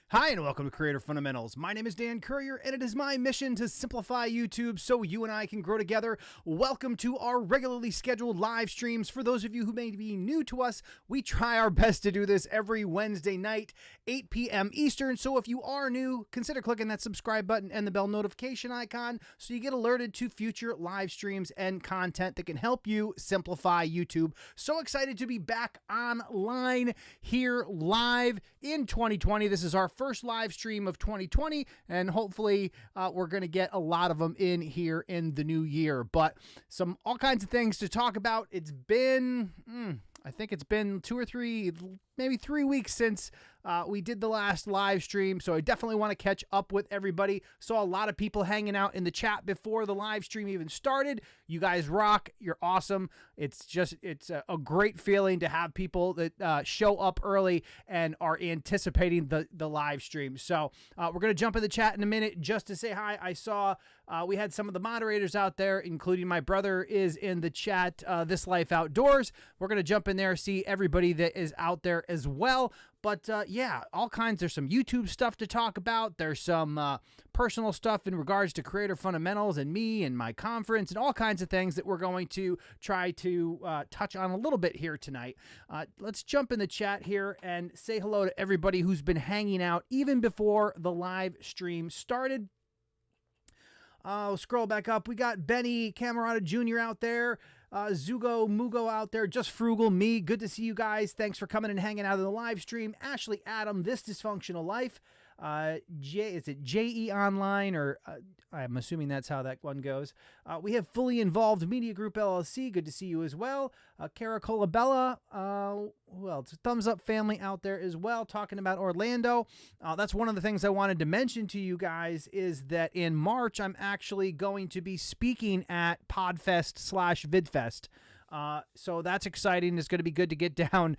Hi, and welcome to Creator Fundamentals. My name is Dan Currier, and it is my mission to simplify YouTube so you and I can grow together. Welcome to our regularly scheduled live streams. For those of you who may be new to us, we try our best to do this every Wednesday night, 8 p.m. Eastern. So if you are new, consider clicking that subscribe button and the bell notification icon so you get alerted to future live streams and content that can help you simplify YouTube. So excited to be back online here live in 2020. This is our first live stream of 2020, and hopefully we're going to get a lot of them in here in the new year. But all kinds of things to talk about. It's been I think it's been 2 or 3, maybe 3 weeks since we did the last live stream. So I definitely want to catch up with everybody. Saw a lot of people hanging out in the chat before the live stream even started. You guys rock. You're awesome. It's a great feeling to have people that show up early and are anticipating the live stream. So we're going to jump in the chat in a minute just to say hi. I saw we had some of the moderators out there, including my brother is in the chat, This Life Outdoors. We're going to jump in there, see everybody that is out there as well. But yeah, all kinds. There's some YouTube stuff to talk about. There's some personal stuff in regards to Creator Fundamentals and me and my conference and all kinds of things that we're going to try to touch on a little bit here tonight. Let's jump in the chat here and say hello to everybody who's been hanging out even before the live stream started. Scroll back up. We got Benny Camerata Jr. out there. Zugo Mugo out there. Just Frugal Me. Good to see you guys. Thanks for coming and hanging out in the live stream. Ashley Adam, This Dysfunctional Life. Is it JE Online, or I'm assuming that's how that one goes. We have Fully Involved Media Group LLC. Good to see you as well. Cara Colabella. Who else? Thumbs Up Family out there as well, talking about Orlando. That's one of the things I wanted to mention to you guys is that in March, I'm actually going to be speaking at Podfest/VidFest. So that's exciting. It's going to be good to get down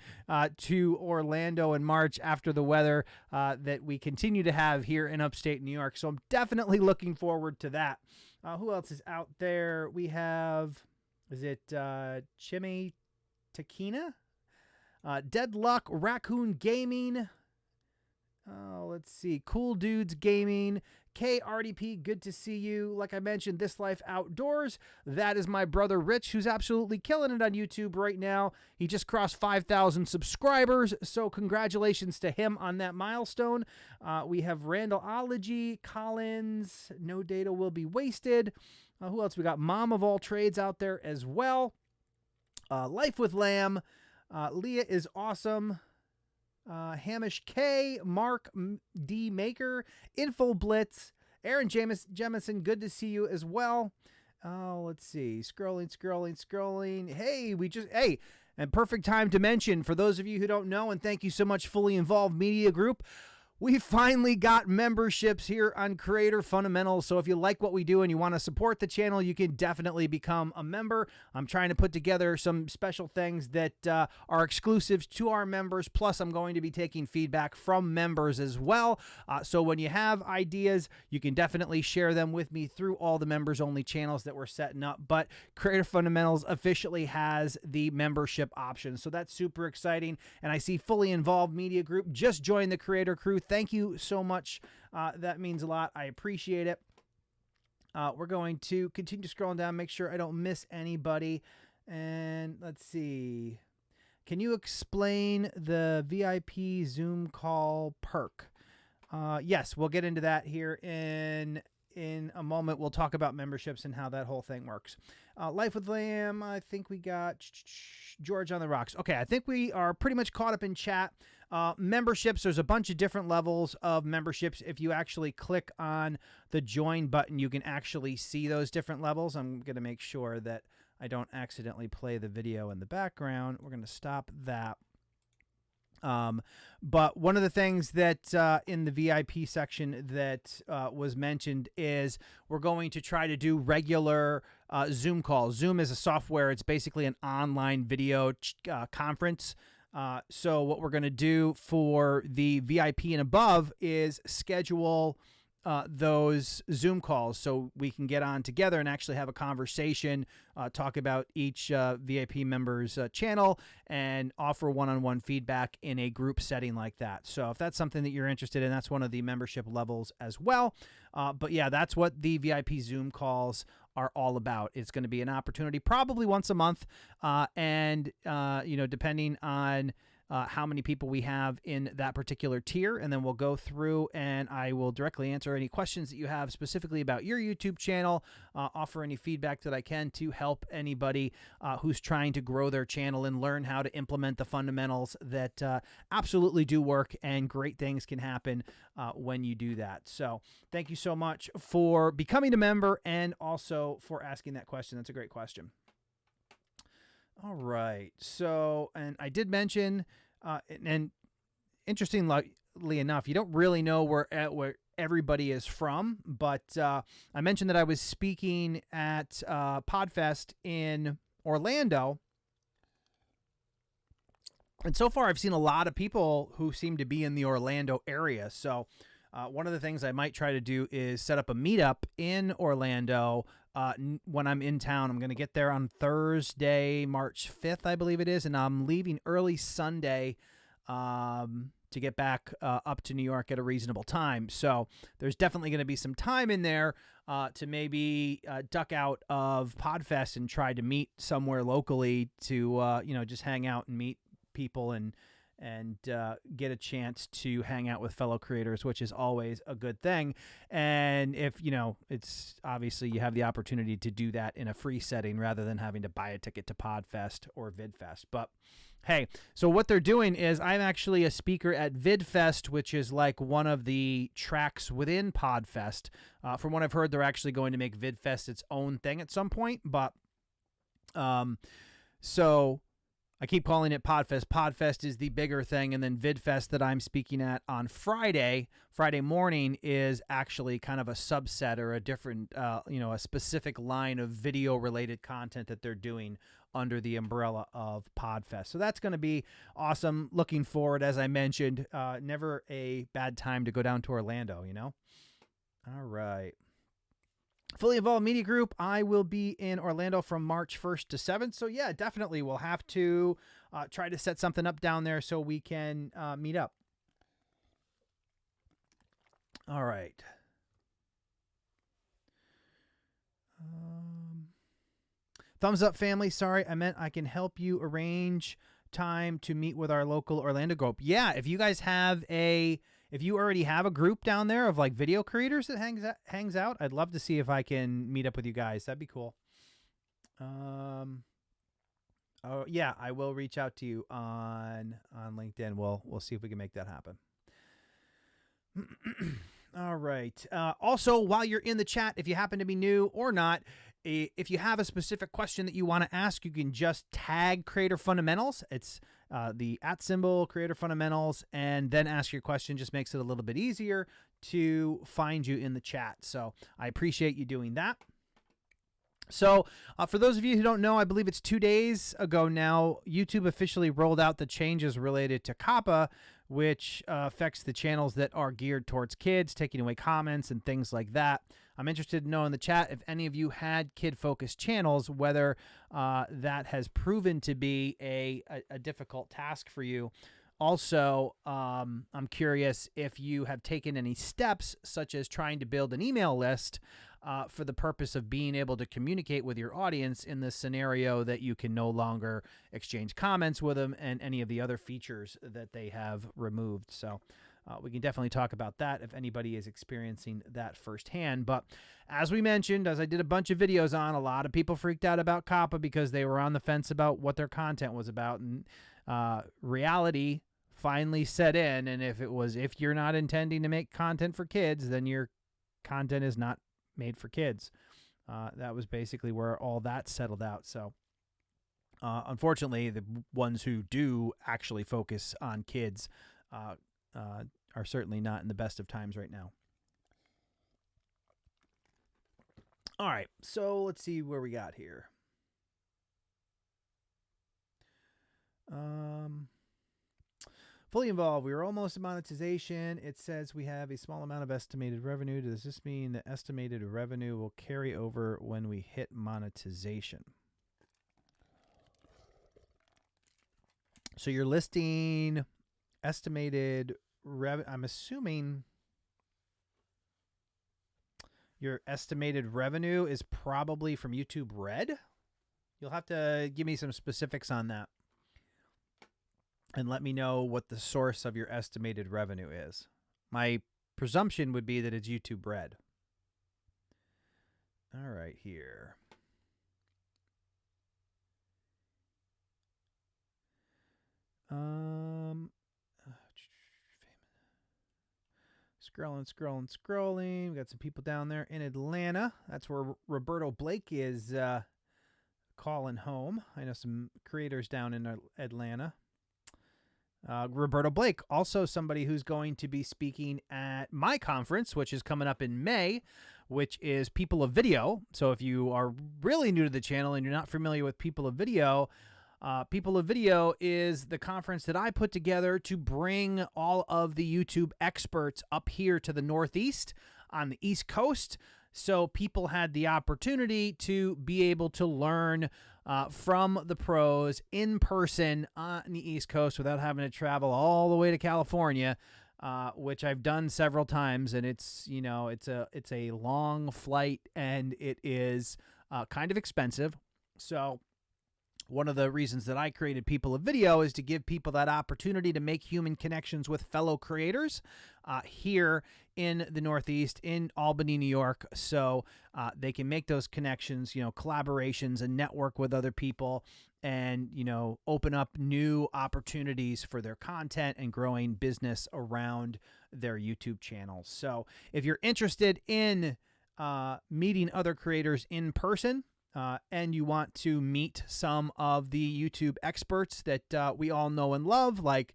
to Orlando in March after the weather that we continue to have here in upstate New York. So I'm definitely looking forward to that. Who else is out there? We have, is it Chime Takina? Deadluck, Raccoon Gaming. Let's see. Cool Dudes Gaming. KRDP, good to see you. Like I mentioned, This Life Outdoors. That is my brother Rich, who's absolutely killing it on YouTube right now. He just crossed 5,000 subscribers, so congratulations to him on that milestone. We have Randallology, Collins, No Data Will Be Wasted. Who else? We got Mom of All Trades out there as well. Life with Lamb. Leah is awesome. Hamish K, Mark D Maker, Info Blitz, Aaron Jemison, good to see you as well. Let's see, scrolling. Hey, and perfect time to mention for those of you who don't know, and thank you so much, Fully Involved Media Group. We finally got memberships here on Creator Fundamentals. So if you like what we do and you want to support the channel, you can definitely become a member. I'm trying to put together some special things that are exclusive to our members. Plus, I'm going to be taking feedback from members as well. So when you have ideas, you can definitely share them with me through all the members only channels that we're setting up. But Creator Fundamentals officially has the membership option. So that's super exciting. And I see Fully Involved Media Group just joined the Creator crew. Thank you so much. That means a lot. I appreciate it. We're going to continue scrolling down, make sure I don't miss anybody. And let's see. Can you explain the VIP Zoom call perk? Yes, we'll get into that here in a moment. We'll talk about memberships and how that whole thing works. Life with Lamb, I think we got George on the rocks. Okay, I think we are pretty much caught up in chat. Memberships, there's a bunch of different levels of memberships. If you actually click on the join button, you can actually see those different levels. I'm going to make sure that I don't accidentally play the video in the background. We're going to stop that. But one of the things that in the VIP section that was mentioned is we're going to try to do regular Zoom calls. Zoom is a software. It's basically an online video conference. So what we're going to do for the VIP and above is schedule those Zoom calls so we can get on together and actually have a conversation, talk about each VIP member's channel, and offer one-on-one feedback in a group setting like that. So if that's something that you're interested in, that's one of the membership levels as well. But yeah, that's what the VIP Zoom calls are all about. It's going to be an opportunity probably once a month, and depending on how many people we have in that particular tier, and then we'll go through and I will directly answer any questions that you have specifically about your YouTube channel, offer any feedback that I can to help anybody who's trying to grow their channel and learn how to implement the fundamentals that absolutely do work, and great things can happen when you do that. So thank you so much for becoming a member and also for asking that question. That's a great question. All right. So, and I did mention, and interestingly enough, you don't really know where everybody is from, but I mentioned that I was speaking at PodFest in Orlando. And so far, I've seen a lot of people who seem to be in the Orlando area. So one of the things I might try to do is set up a meetup in Orlando when I'm in town. I'm going to get there on Thursday, March 5th, I believe it is, and I'm leaving early Sunday to get back up to New York at a reasonable time. So there's definitely going to be some time in there to maybe duck out of PodFest and try to meet somewhere locally to, just hang out and meet people and get a chance to hang out with fellow creators, which is always a good thing. And if, it's obviously you have the opportunity to do that in a free setting rather than having to buy a ticket to PodFest or VidFest. But hey, so what they're doing is I'm actually a speaker at VidFest, which is like one of the tracks within PodFest. From what I've heard, they're actually going to make VidFest its own thing at some point. But so I keep calling it PodFest. PodFest is the bigger thing, and then VidFest that I'm speaking at on Friday morning, is actually kind of a subset or a different, a specific line of video-related content that they're doing under the umbrella of PodFest. So that's going to be awesome. Looking forward, as I mentioned, never a bad time to go down to Orlando, All right. Fully Involved Media Group, I will be in Orlando from March 1st to 7th. So, yeah, definitely we'll have to try to set something up down there so we can meet up. All right. Thumbs up, family. Sorry, I meant I can help you arrange time to meet with our local Orlando group. Yeah, if you guys have if you already have a group down there of like video creators that hangs out, I'd love to see if I can meet up with you guys. That'd be cool. Oh yeah, I will reach out to you on LinkedIn. We'll see if we can make that happen. All right. Also, while you're in the chat, if you happen to be new or not, if you have a specific question that you want to ask, you can just tag Creator Fundamentals. It's the @ Creator Fundamentals, and then ask your question. Just makes it a little bit easier to find you in the chat. So I appreciate you doing that. So for those of you who don't know, I believe it's 2 days ago now, YouTube officially rolled out the changes related to Coppa, which affects the channels that are geared towards kids, taking away comments and things like that. I'm interested to know in the chat if any of you had kid-focused channels, whether that has proven to be a difficult task for you. Also, I'm curious if you have taken any steps, such as trying to build an email list for the purpose of being able to communicate with your audience in the scenario that you can no longer exchange comments with them and any of the other features that they have removed. So we can definitely talk about that if anybody is experiencing that firsthand. But as we mentioned, as I did a bunch of videos on, a lot of people freaked out about Coppa because they were on the fence about what their content was about. And reality finally set in. And if you're not intending to make content for kids, then your content is not made for kids. That was basically where all that settled out. So unfortunately, the ones who do actually focus on kids are certainly not in the best of times right now. All right, so let's see where we got here. Fully involved. We are almost at monetization. It says we have a small amount of estimated revenue. Does this mean the estimated revenue will carry over when we hit monetization? So you're listing estimated revenue. I'm assuming your estimated revenue is probably from YouTube Red. You'll have to give me some specifics on that and let me know what the source of your estimated revenue is. My presumption would be that it's YouTube Red. All right, here. Scrolling. We got some people down there in Atlanta. That's where Roberto Blake is calling home. I know some creators down in Atlanta. Roberto Blake, also somebody who's going to be speaking at my conference, which is coming up in May, which is People of Video. So if you are really new to the channel and you're not familiar with People of Video, People of Video is the conference that I put together to bring all of the YouTube experts up here to the Northeast on the East Coast. So people had the opportunity to be able to learn from the pros in person on the East Coast without having to travel all the way to California, which I've done several times. And it's, you know, it's a long flight and it is kind of expensive. So one of the reasons that I created People of Video is to give people that opportunity to make human connections with fellow creators here in the Northeast, in Albany, New York, so they can make those connections, you know, collaborations and network with other people and, you know, open up new opportunities for their content and growing business around their YouTube channels. So if you're interested in meeting other creators in person, and you want to meet some of the YouTube experts that we all know and love, like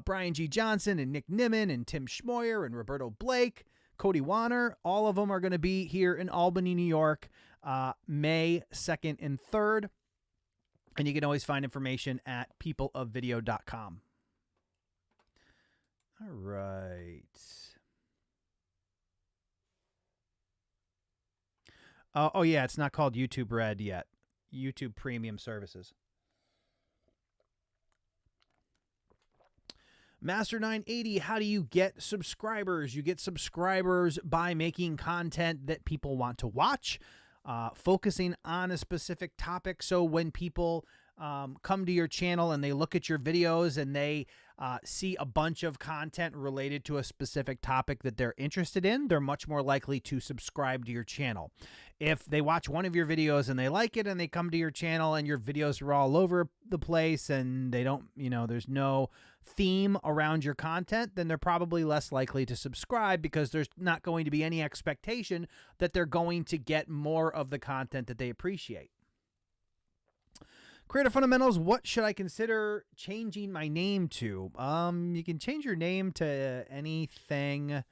Brian G. Johnson and Nick Nimmin and Tim Schmoyer and Roberto Blake, Cody Warner, all of them are going to be here in Albany, New York, May 2nd and 3rd. And you can always find information at peopleofvideo.com. All right. Oh, yeah, it's not called YouTube Red yet. YouTube Premium Services. Master 980, how do you get subscribers? You get subscribers by making content that people want to watch, focusing on a specific topic. So when people come to your channel and they look at your videos and they see a bunch of content related to a specific topic that they're interested in, they're much more likely to subscribe to your channel. If they watch one of your videos and they like it and they come to your channel and your videos are all over the place and they don't, you know, there's no theme around your content, then they're probably less likely to subscribe because there's not going to be any expectation that they're going to get more of the content that they appreciate. Creator Fundamentals, what should I consider changing my name to? You can change your name to anything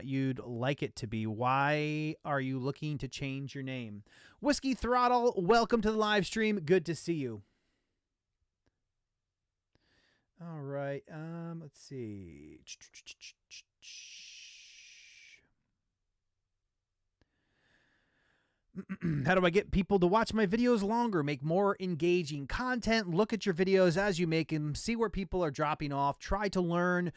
you'd like it to be. Why are you looking to change your name? Whiskey Throttle, welcome to the live stream. Good to see you. All right. Let's see. How do I get people to watch my videos longer, make more engaging content, look at your videos as you make them, see where people are dropping off, try to learn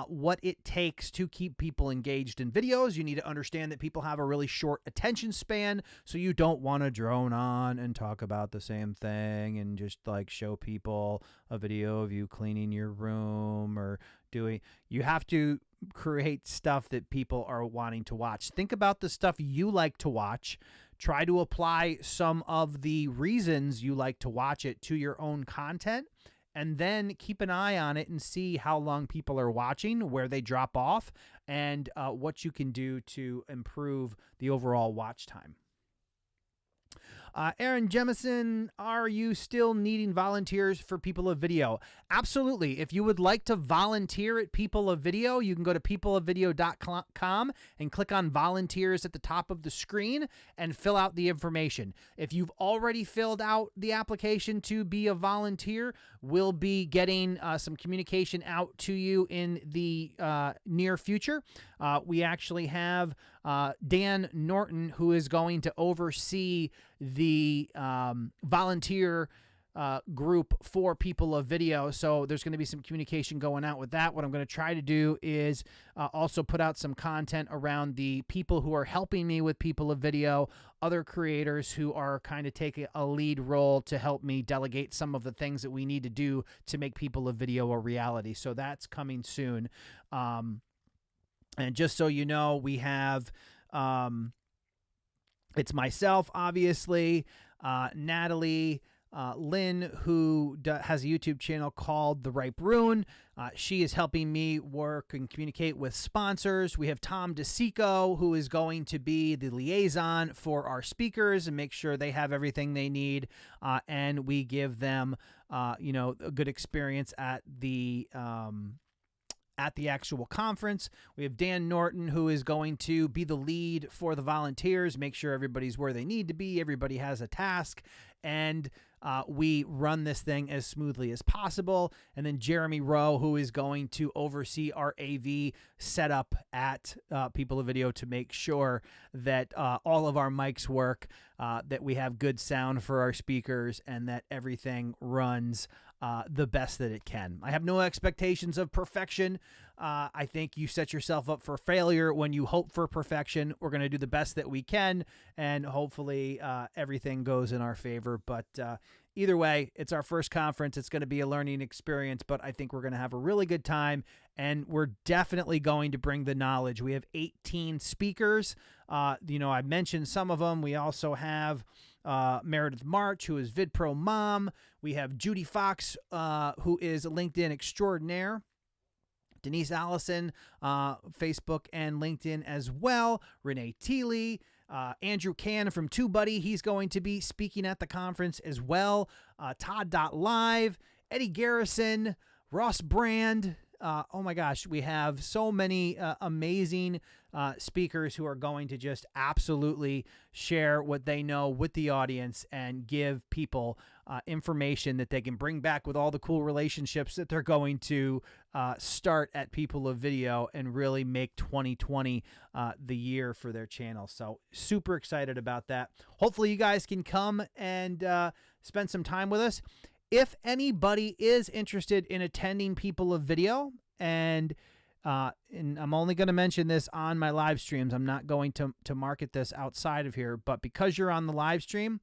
what it takes to keep people engaged in videos. You need to understand that people have a really short attention span, so you don't want to drone on and talk about the same thing and just like show people a video of you cleaning your room or doing. You have to create stuff that people are wanting to watch. Think about the stuff you like to watch. Try to apply some of the reasons you like to watch it to your own content, and then keep an eye on it and see how long people are watching, where they drop off, and what you can do to improve the overall watch time. Aaron Jemison, are you still needing volunteers for People of Video? Absolutely. If you would like to volunteer at People of Video, you can go to peopleofvideo.com and click on volunteers at the top of the screen and fill out the information. If you've already filled out the application to be a volunteer, we'll be getting some communication out to you in the near future. We actually have Dan Norton, who is going to oversee the volunteer group for People of Video. So there's going to be some communication going out with that. What I'm going to try to do is also put out some content around the people who are helping me with People of Video, other creators who are kind of taking a lead role to help me delegate some of the things that we need to do to make People of Video a reality. So that's coming soon. And just so you know, we have, it's myself, obviously, Natalie, Lynn, who has a YouTube channel called The Ripe Rune. She is helping me work and communicate with sponsors. We have Tom DeSico, who is going to be the liaison for our speakers and make sure they have everything they need. And we give them, a good experience at the actual conference. We have Dan Norton, who is going to be the lead for the volunteers, make sure everybody's where they need to be, everybody has a task, and we run this thing as smoothly as possible. And then Jeremy Rowe, who is going to oversee our AV setup at People of Video to make sure that all of our mics work, that we have good sound for our speakers, and that everything runs the best that it can. I have no expectations of perfection. I think you set yourself up for failure when you hope for perfection. We're going to do the best that we can, and hopefully everything goes in our favor. But either way, it's our first conference. It's going to be a learning experience, but I think we're going to have a really good time, and we're definitely going to bring the knowledge. We have 18 speakers. I mentioned some of them. We also have Meredith March, who is VidPro Mom. We have Judy Fox, who is a LinkedIn extraordinaire. Denise Allison, Facebook and LinkedIn as well. Renee Teeley, Andrew Can from TubeBuddy. He's going to be speaking at the conference as well. Todd.live, Eddie Garrison, Ross Brand. Oh my gosh, we have so many amazing speakers who are going to just absolutely share what they know with the audience and give people information that they can bring back with all the cool relationships that they're going to start at People of Video and really make 2020 the year for their channel. So super excited about that. Hopefully you guys can come and spend some time with us. If anybody is interested in attending People of Video, and I'm only going to mention this on my live streams, I'm not going to market this outside of here, but because you're on the live stream,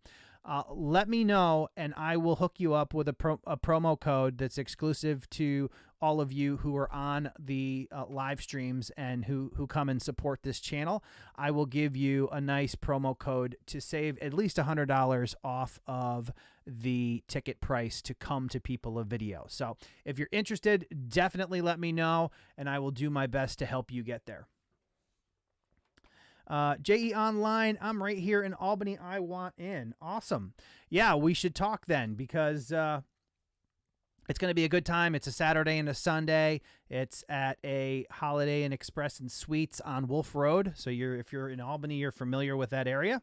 let me know, and I will hook you up with a promo code that's exclusive to all of you who are on the live streams and who come and support this channel. I will give you a nice promo code to save at least $100 off of the ticket price to come to People of Video. So if you're interested, definitely let me know, and I will do my best to help you get there. JE Online, I'm right here in Albany. I want in. Awesome. Yeah, we should talk then, because it's going to be a good time. It's a Saturday and a Sunday. It's at a Holiday Inn Express and Suites on Wolf Road. So if you're in Albany, you're familiar with that area.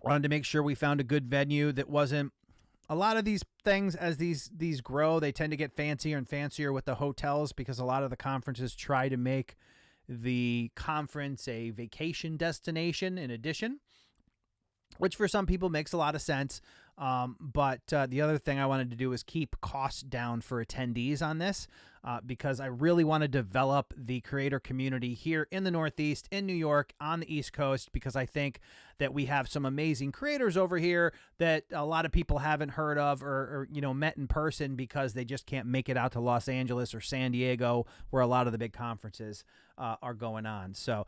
Wanted to make sure we found a good venue that wasn't a lot of these things. As these grow, they tend to get fancier and fancier with the hotels, because a lot of the conferences try to make the conference a vacation destination in addition, which for some people makes a lot of sense. But the other thing I wanted to do is keep costs down for attendees on this, because I really want to develop the creator community here in the Northeast, in New York, on the East Coast, because I think that we have some amazing creators over here that a lot of people haven't heard of or met in person, because they just can't make it out to Los Angeles or San Diego, where a lot of the big conferences are going on. So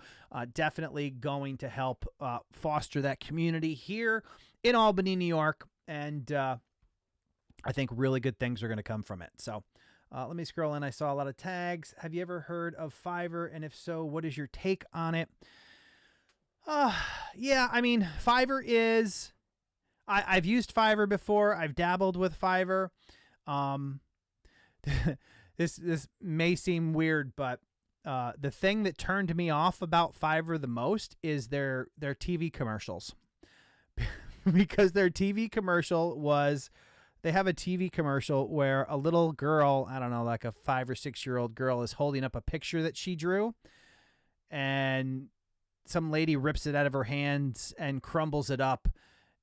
definitely going to help foster that community here in Albany, New York. And I think really good things are going to come from it. So let me scroll in. I saw a lot of tags. Have you ever heard of Fiverr? And if so, what is your take on it? Yeah, I mean, Fiverr is. I've used Fiverr before. I've dabbled with Fiverr. Um, this may seem weird, but the thing that turned me off about Fiverr the most is their TV commercials. Because their TV commercial was, they have a TV commercial where a little girl, I don't know, like a 5 or 6 year old girl, is holding up a picture that she drew, and some lady rips it out of her hands and crumbles it up.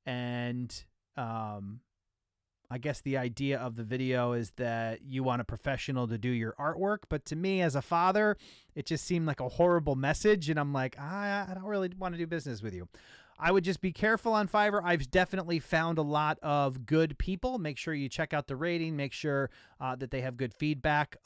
And I guess the idea of the video is that you want a professional to do your artwork. But to me, as a father, it just seemed like a horrible message. And I'm like, I don't really want to do business with you. I would just be careful on Fiverr. I've definitely found a lot of good people. Make sure you check out the rating. Make sure that they have good feedback.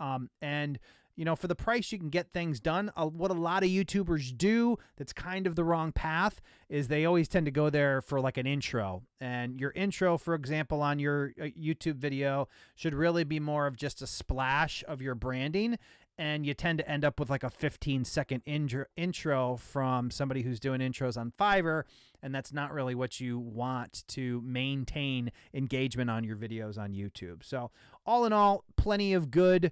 And, you know, for the price, you can get things done. What a lot of YouTubers do that's kind of the wrong path is they always tend to go there for like an intro. And your intro, for example, on your YouTube video should really be more of just a splash of your branding. And you tend to end up with like a 15-second intro from somebody who's doing intros on Fiverr, and that's not really what you want to maintain engagement on your videos on YouTube. So all in all, plenty of good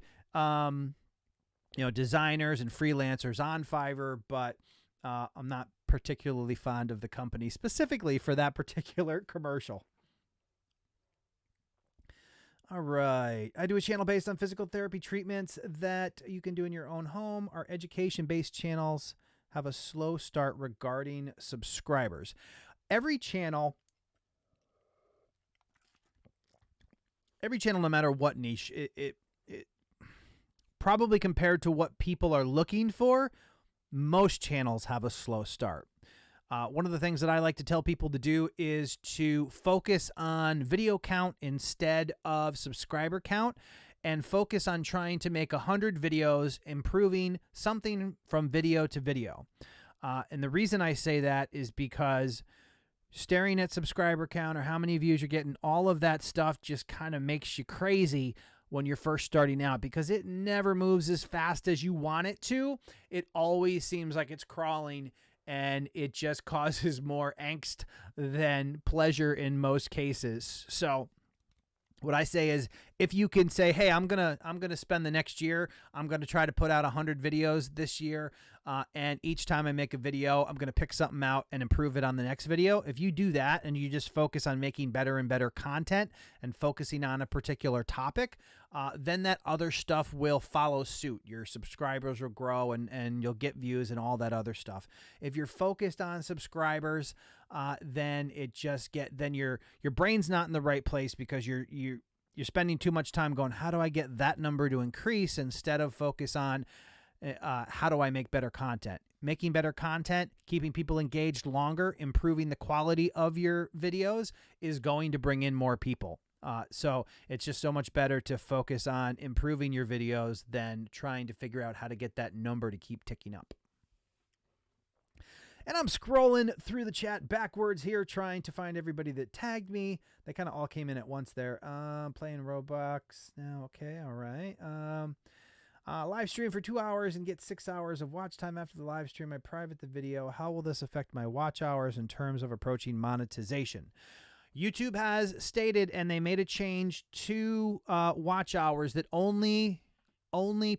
designers and freelancers on Fiverr, but I'm not particularly fond of the company specifically for that particular commercial. All right. I do a channel based on physical therapy treatments that you can do in your own home. Our education-based channels have a slow start regarding subscribers. Every channel, no matter what niche, it probably compared to what people are looking for, most channels have a slow start. One of the things that I like to tell people to do is to focus on video count instead of subscriber count, and focus on trying to make 100 videos, improving something from video to video. And the reason I say that is because staring at subscriber count or how many views you're getting, all of that stuff just kind of makes you crazy when you're first starting out, because it never moves as fast as you want it to. It always seems like it's crawling, and it just causes more angst than pleasure in most cases. So what I say is, if you can say, hey, I'm gonna spend the next year, I'm gonna try to put out 100 videos this year, and each time I make a video, I'm gonna pick something out and improve it on the next video. If you do that and you just focus on making better and better content and focusing on a particular topic, then that other stuff will follow suit. Your subscribers will grow, and you'll get views and all that other stuff. If you're focused on subscribers, then your brain's not in the right place, because you're spending too much time going, how do I get that number to increase, instead of focus on how do I make better content. Making better content, keeping people engaged longer, improving the quality of your videos is going to bring in more people. So it's just so much better to focus on improving your videos than trying to figure out how to get that number to keep ticking up. And I'm scrolling through the chat backwards here, trying to find everybody that tagged me. They kind of all came in at once there. Playing Roblox now. Okay, all right. Live stream for 2 hours and get 6 hours of watch time after the live stream. I private the video. How will this affect my watch hours in terms of approaching monetization? YouTube has stated, and they made a change to watch hours, that only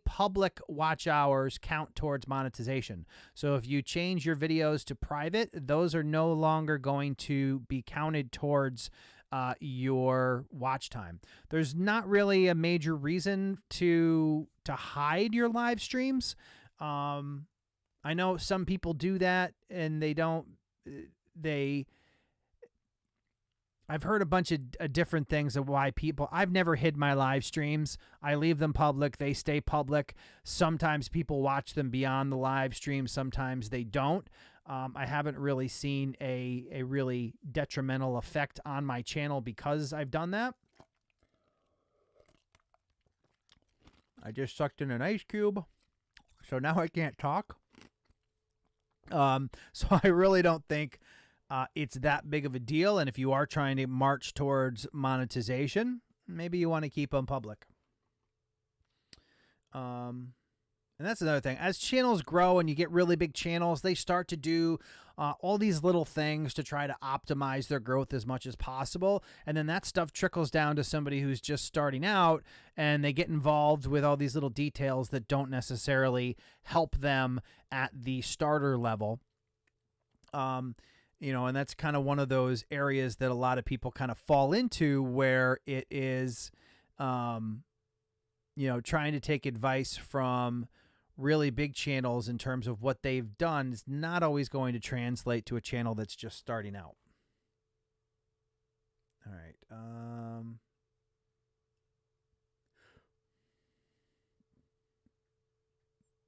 public watch hours count towards monetization. So if you change your videos to private, those are no longer going to be counted towards your watch time. There's not really a major reason to hide your live streams. I know some people do that, and I've heard a bunch of different things of why people. I've never hid my live streams. I leave them public. They stay public. Sometimes people watch them beyond the live stream. Sometimes they don't. I haven't really seen a really detrimental effect on my channel because I've done that. I just sucked in an ice cube, so now I can't talk. So I really don't think it's that big of a deal. And if you are trying to march towards monetization, maybe you want to keep them public. And that's another thing. As channels grow and you get really big channels, they start to do all these little things to try to optimize their growth as much as possible. And then that stuff trickles down to somebody who's just starting out, and they get involved with all these little details that don't necessarily help them at the starter level. You know, and that's kind of one of those areas that a lot of people kind of fall into, where it is, you know, trying to take advice from really big channels in terms of what they've done is not always going to translate to a channel that's just starting out. All right.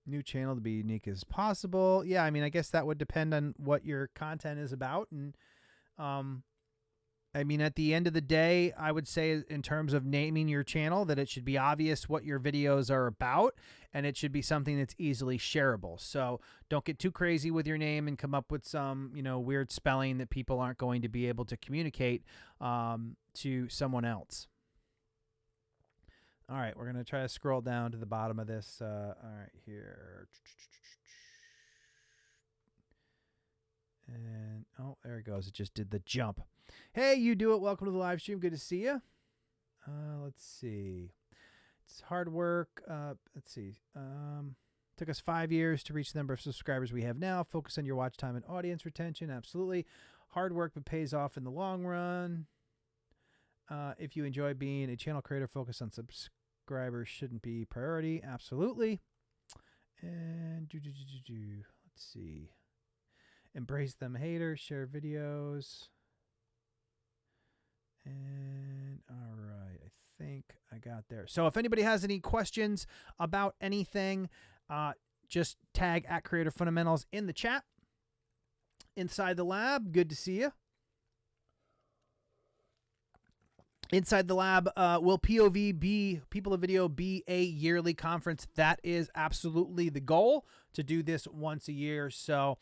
New channel to be unique as possible. Yeah, I mean, I guess that would depend on what your content is about. And I mean, at the end of the day, I would say in terms of naming your channel that it should be obvious what your videos are about, and it should be something that's easily shareable. So don't get too crazy with your name and come up with some, you know, weird spelling that people aren't going to be able to communicate to someone else. All right, we're going to try to scroll down to the bottom of this. All right, here. And, oh, there it goes. It just did the jump. Hey, you do it. Welcome to the live stream. Good to see you. Let's see. It's hard work. Let's see. Took us 5 years to reach the number of subscribers we have now. Focus on your watch time and audience retention. Absolutely. Hard work, but pays off in the long run. If you enjoy being a channel creator, focus on subscribers shouldn't be priority. Absolutely. And let's see. Embrace them haters, share videos. And all right, I think I got there. So if anybody has any questions about anything, just tag @CreatorFundamentals in the chat. Inside the Lab, good to see you. Inside the Lab, will POV be, People of Video, be a yearly conference? That is absolutely the goal, to do this once a year. So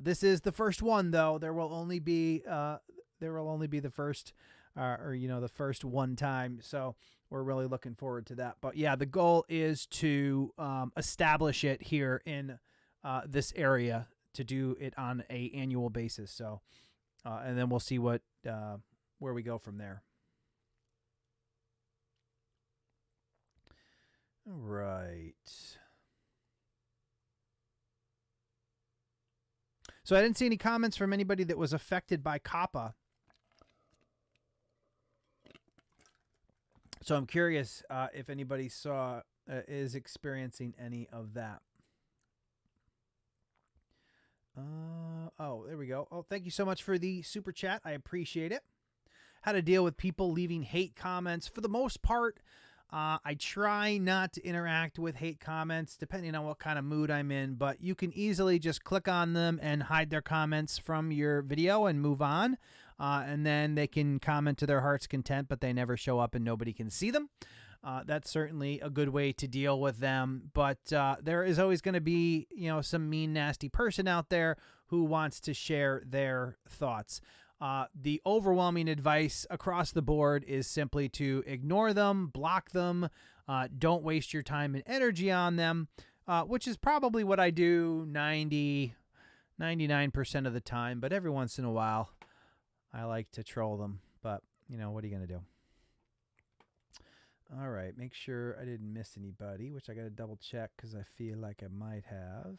this is the first one, though. There will only be the first, or you know, the first one time. So we're really looking forward to that. But yeah, the goal is to establish it here in this area, to do it on a annual basis. So and then we'll see what where we go from there. All right. So I didn't see any comments from anybody that was affected by Coppa. So I'm curious if anybody is experiencing any of that. Oh, there we go. Oh, thank you so much for the super chat. I appreciate it. How to deal with people leaving hate comments. For the most part, I try not to interact with hate comments depending on what kind of mood I'm in, but you can easily just click on them and hide their comments from your video and move on. And then they can comment to their heart's content, but they never show up and nobody can see them. That's certainly a good way to deal with them. But there is always going to be, you know, some mean, nasty person out there who wants to share their thoughts. The overwhelming advice across the board is simply to ignore them, block them, don't waste your time and energy on them, which is probably what I do 99% of the time. But every once in a while, I like to troll them. But, you know, what are you going to do? All right, make sure I didn't miss anybody, which I got to double check because I feel like I might have.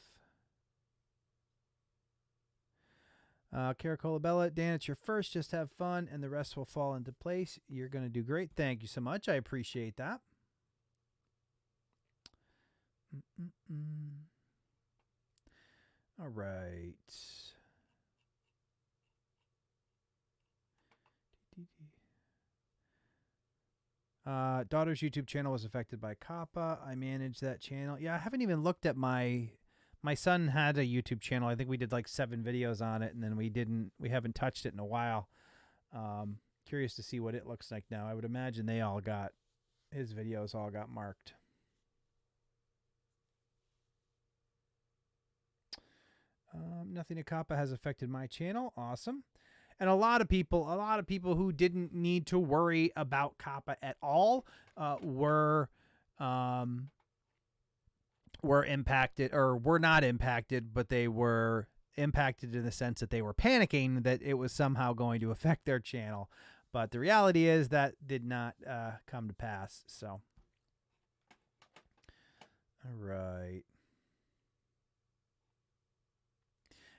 Caracola Bella, Dan, it's your first. Just have fun, and the rest will fall into place. You're going to do great. Thank you so much. I appreciate that. All right. Daughter's YouTube channel was affected by Coppa. I manage that channel. Yeah, I haven't even looked at my son had a YouTube channel. I think we did like 7 videos on it, and then we haven't touched it in a while. Curious to see what it looks like now. I would imagine his videos all got marked. Nothing at Coppa has affected my channel. Awesome. And a lot of people who didn't need to worry about Coppa at all were were impacted, or were not impacted, but they were impacted in the sense that they were panicking that it was somehow going to affect their channel. But the reality is that did not come to pass. So, all right.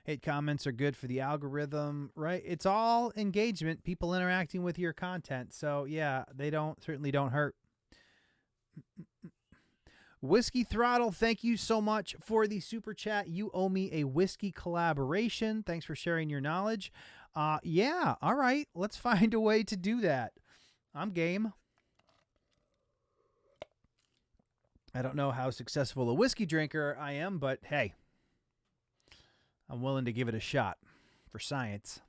Hate comments are good for the algorithm, right? It's all engagement, people interacting with your content. So yeah, they certainly don't hurt. Whiskey Throttle, thank you so much for the super chat. You owe me a whiskey collaboration. Thanks for sharing your knowledge. Yeah, all right. Let's find a way to do that. I'm game. I don't know how successful a whiskey drinker I am, but hey, I'm willing to give it a shot for science.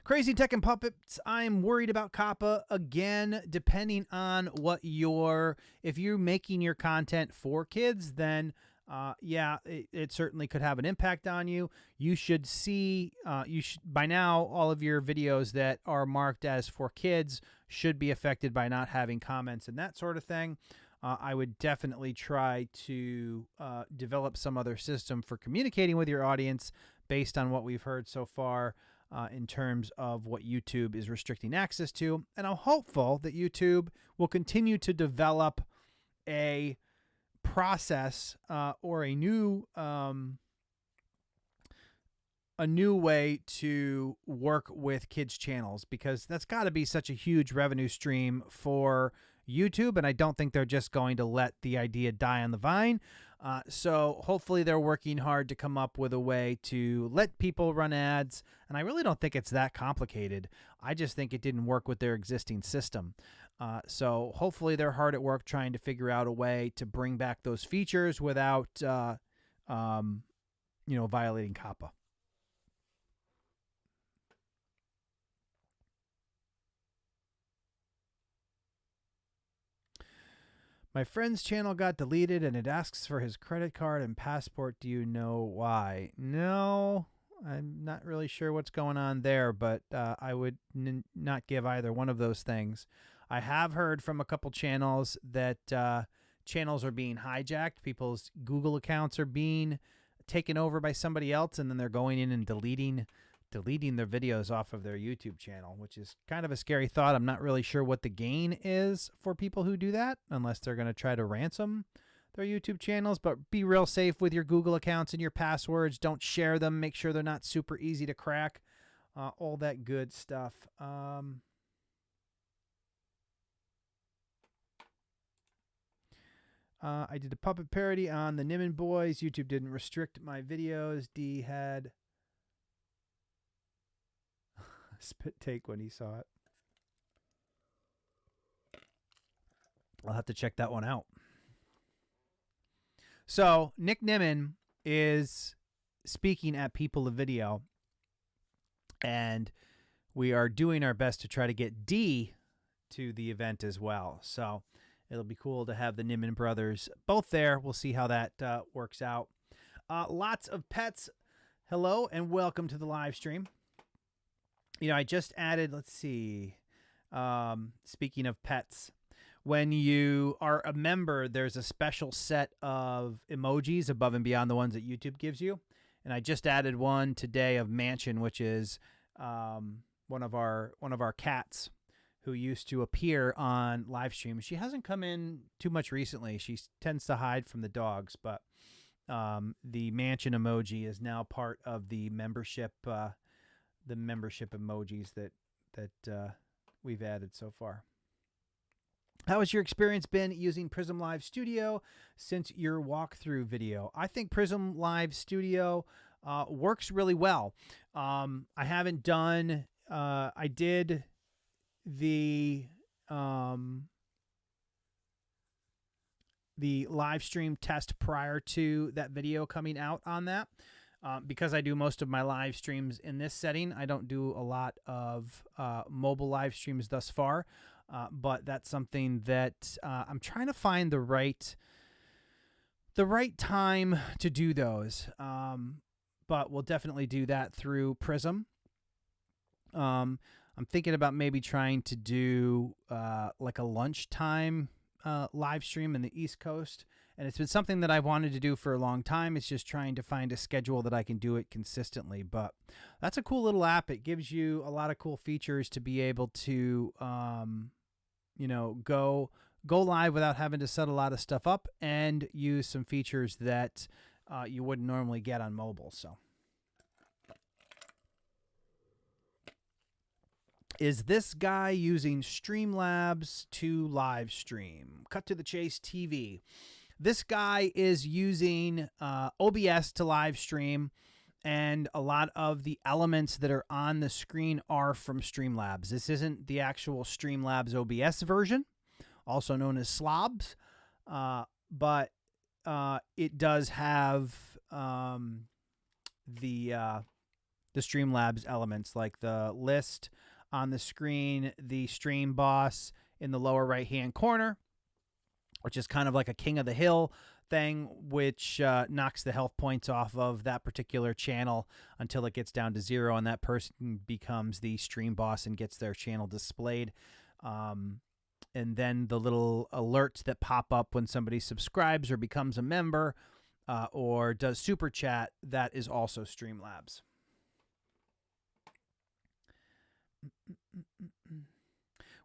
Crazy Tech and Puppets, I'm worried about Coppa again, depending on what if you're making your content for kids, then yeah, it certainly could have an impact on you. You should see, by now, all of your videos that are marked as for kids should be affected by not having comments and that sort of thing. I would definitely try to develop some other system for communicating with your audience based on what we've heard so far in terms of what YouTube is restricting access to. And I'm hopeful that YouTube will continue to develop a process or a new way to work with kids' channels, because that's got to be such a huge revenue stream for YouTube, and I don't think they're just going to let the idea die on the vine. So hopefully they're working hard to come up with a way to let people run ads, and I really don't think it's that complicated. I just think it didn't work with their existing system. So hopefully they're hard at work trying to figure out a way to bring back those features without, violating Coppa. My friend's channel got deleted and it asks for his credit card and passport. Do you know why? No, I'm not really sure what's going on there, but I would not give either one of those things. I have heard from a couple channels that channels are being hijacked. People's Google accounts are being taken over by somebody else, and then they're going in and deleting their videos off of their YouTube channel, which is kind of a scary thought. I'm not really sure what the gain is for people who do that, unless they're going to try to ransom their YouTube channels. But be real safe with your Google accounts and your passwords. Don't share them. Make sure they're not super easy to crack. All that good stuff. I did a puppet parody on the Nimmin Boys. YouTube didn't restrict my videos. D had spit take when he saw it. I'll have to check that one out. So Nick Nimmin is speaking at People of Video, and we are doing our best to try to get D to the event as well. So it'll be cool to have the Nimmin brothers both there. We'll see how that works out. Lots of pets. Hello and welcome to the live stream. I just added, let's see, speaking of pets, when you are a member, there's a special set of emojis above and beyond the ones that YouTube gives you. And I just added one today of Mansion, which is one of our cats who used to appear on live streams. She hasn't come in too much recently. She tends to hide from the dogs, but the Mansion emoji is now part of the membership emojis that we've added so far. How has your experience been using Prism Live Studio since your walkthrough video? I think Prism Live Studio works really well. I haven't done, I did the live stream test prior to that video coming out on that. Because I do most of my live streams in this setting, I don't do a lot of mobile live streams thus far, but that's something that I'm trying to find the right time to do those. But we'll definitely do that through Prism. I'm thinking about maybe trying to do like a lunchtime live stream in the East Coast, and it's been something that I've wanted to do for a long time. It's just trying to find a schedule that I can do it consistently. But that's a cool little app. It gives you a lot of cool features to be able to, go live without having to set a lot of stuff up, and use some features that you wouldn't normally get on mobile. So, is this guy using Streamlabs to live stream? Cut to the chase TV. This guy is using OBS to live stream, and a lot of the elements that are on the screen are from Streamlabs. This isn't the actual Streamlabs OBS version, also known as Slobs, but it does have the Streamlabs elements, like the list on the screen, the stream boss in the lower right-hand corner, which is kind of like a King of the Hill thing, which knocks the health points off of that particular channel until it gets down to 0, and that person becomes the stream boss and gets their channel displayed. And then the little alerts that pop up when somebody subscribes or becomes a member or does super chat, that is also Streamlabs.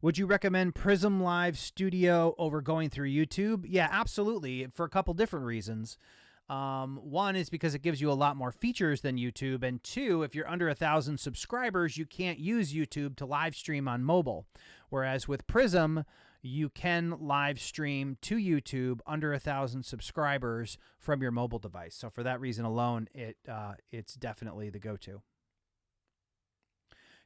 Would you recommend Prism Live Studio over going through YouTube? Yeah, absolutely, for a couple different reasons. One is because it gives you a lot more features than YouTube, and two, if you're under 1,000 subscribers, you can't use YouTube to live stream on mobile. Whereas with Prism, you can live stream to YouTube under 1,000 subscribers from your mobile device. So for that reason alone, it's definitely the go-to.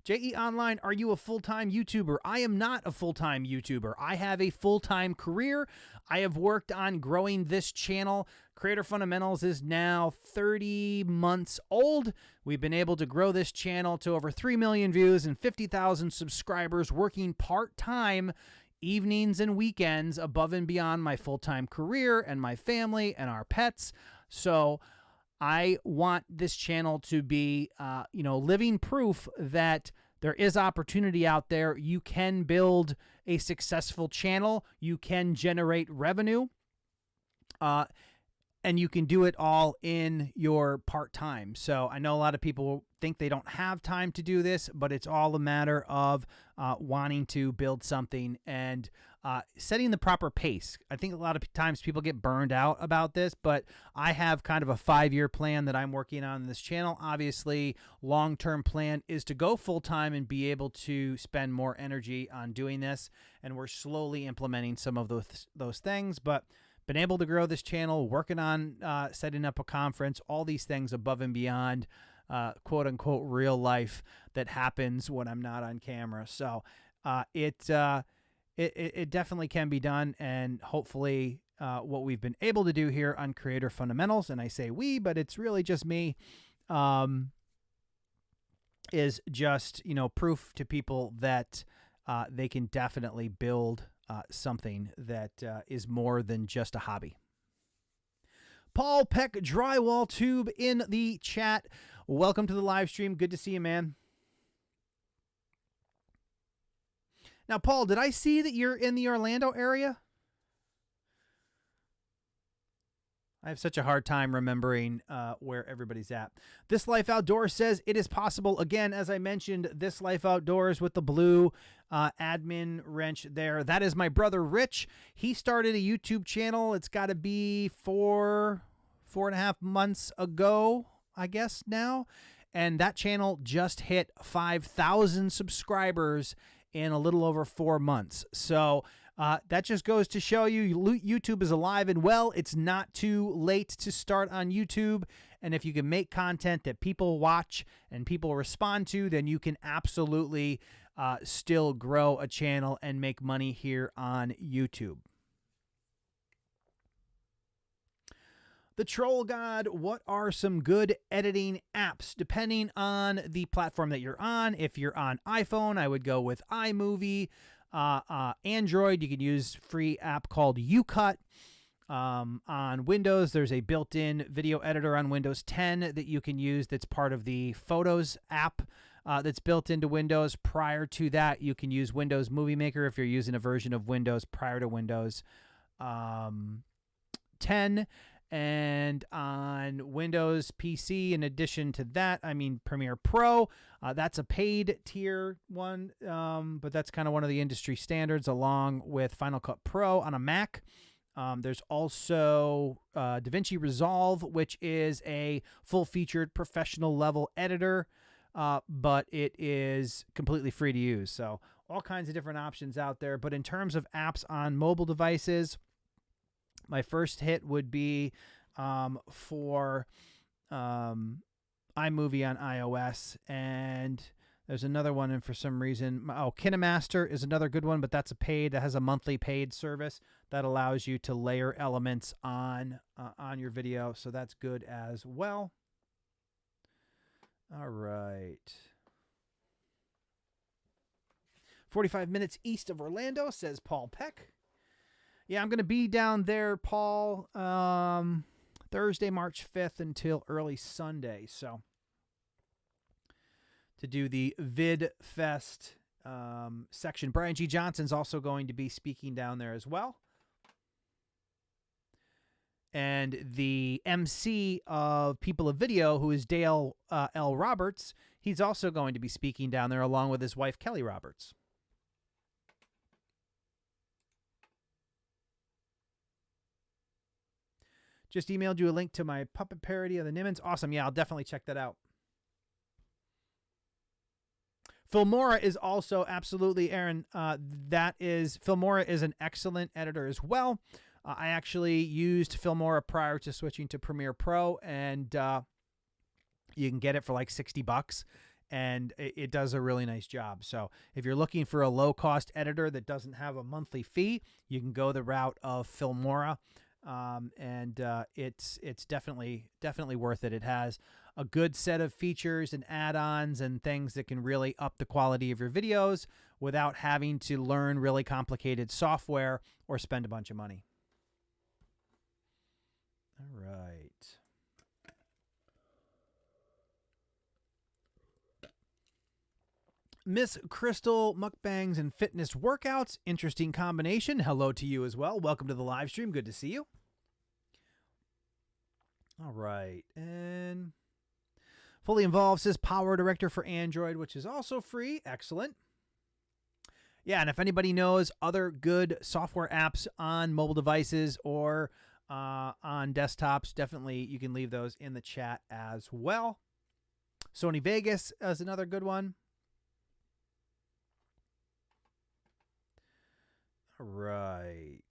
JE Online, are you a full-time YouTuber? I am not a full-time YouTuber. I have a full-time career. I have worked on growing this channel. Creator Fundamentals is now 30 months old. We've been able to grow this channel to over 3 million views and 50,000 subscribers, working part-time evenings and weekends above and beyond my full-time career and my family and our pets. So I want this channel to be, living proof that there is opportunity out there. You can build a successful channel. You can generate revenue, and you can do it all in your part-time. So I know a lot of people think they don't have time to do this, but it's all a matter of wanting to build something and setting the proper pace. I think a lot of times people get burned out about this, but I have kind of a 5-year plan that I'm working on this channel. Obviously, long-term plan is to go full-time and be able to spend more energy on doing this, and we're slowly implementing some of those things, but been able to grow this channel, working on setting up a conference, all these things above and beyond quote-unquote real life that happens when I'm not on camera. So it definitely can be done, and hopefully what we've been able to do here on Creator Fundamentals, and I say we, but it's really just me, is just, proof to people that they can definitely build something that is more than just a hobby. Paul Peck Drywall Tube in the chat. Welcome to the live stream. Good to see you, man. Now, Paul, did I see that you're in the Orlando area? I have such a hard time remembering where everybody's at. This Life Outdoors says it is possible. Again, as I mentioned, This Life Outdoors with the blue admin wrench there. That is my brother, Rich. He started a YouTube channel. It's got to be 4.5 months ago, I guess now. And that channel just hit 5,000 subscribers in a little over 4 months. So that just goes to show you YouTube is alive and well. It's not too late to start on YouTube. And if you can make content that people watch and people respond to, then you can absolutely still grow a channel and make money here on YouTube. The Troll God, what are some good editing apps depending on the platform that you're on? If you're on iPhone, I would go with iMovie. Android, you can use a free app called YouCut. On Windows, there's a built-in video editor on Windows 10 that you can use that's part of the Photos app. that's built into Windows. Prior to that, you can use Windows Movie Maker if you're using a version of Windows prior to Windows 10. And on Windows PC, in addition to that, I mean Premiere Pro, that's a paid tier one, but that's kind of one of the industry standards along with Final Cut Pro on a Mac. There's also DaVinci Resolve, which is a full-featured professional level editor, but it is completely free to use. So all kinds of different options out there. But in terms of apps on mobile devices, my first hit would be for iMovie on iOS, and there's another one, and for some reason, KineMaster is another good one, but that's a paid, that has a monthly paid service that allows you to layer elements on your video, so that's good as well. All right. 45 minutes east of Orlando, says Paul Peck. Yeah, I'm going to be down there, Paul, Thursday, March 5th until early Sunday. So to do the VidFest section. Brian G. Johnson's also going to be speaking down there as well. And the MC of People of Video, who is Dale L. Roberts, he's also going to be speaking down there along with his wife, Kelly Roberts. Just emailed you a link to my puppet parody of the Nimmons. Awesome. Yeah, I'll definitely check that out. Filmora is also absolutely, Aaron, Filmora is an excellent editor as well. I actually used Filmora prior to switching to Premiere Pro, and you can get it for like $60, and it does a really nice job. So if you're looking for a low-cost editor that doesn't have a monthly fee, you can go the route of Filmora. It's definitely worth it. It has a good set of features and add-ons and things that can really up the quality of your videos without having to learn really complicated software or spend a bunch of money. All right. Miss Crystal, mukbangs and fitness workouts. Interesting combination. Hello to you as well. Welcome to the live stream. Good to see you. All right. And Fully Involved says Power Director for Android, which is also free. Excellent. Yeah, and if anybody knows other good software apps on mobile devices or on desktops, definitely you can leave those in the chat as well. Sony Vegas is another good one. All right.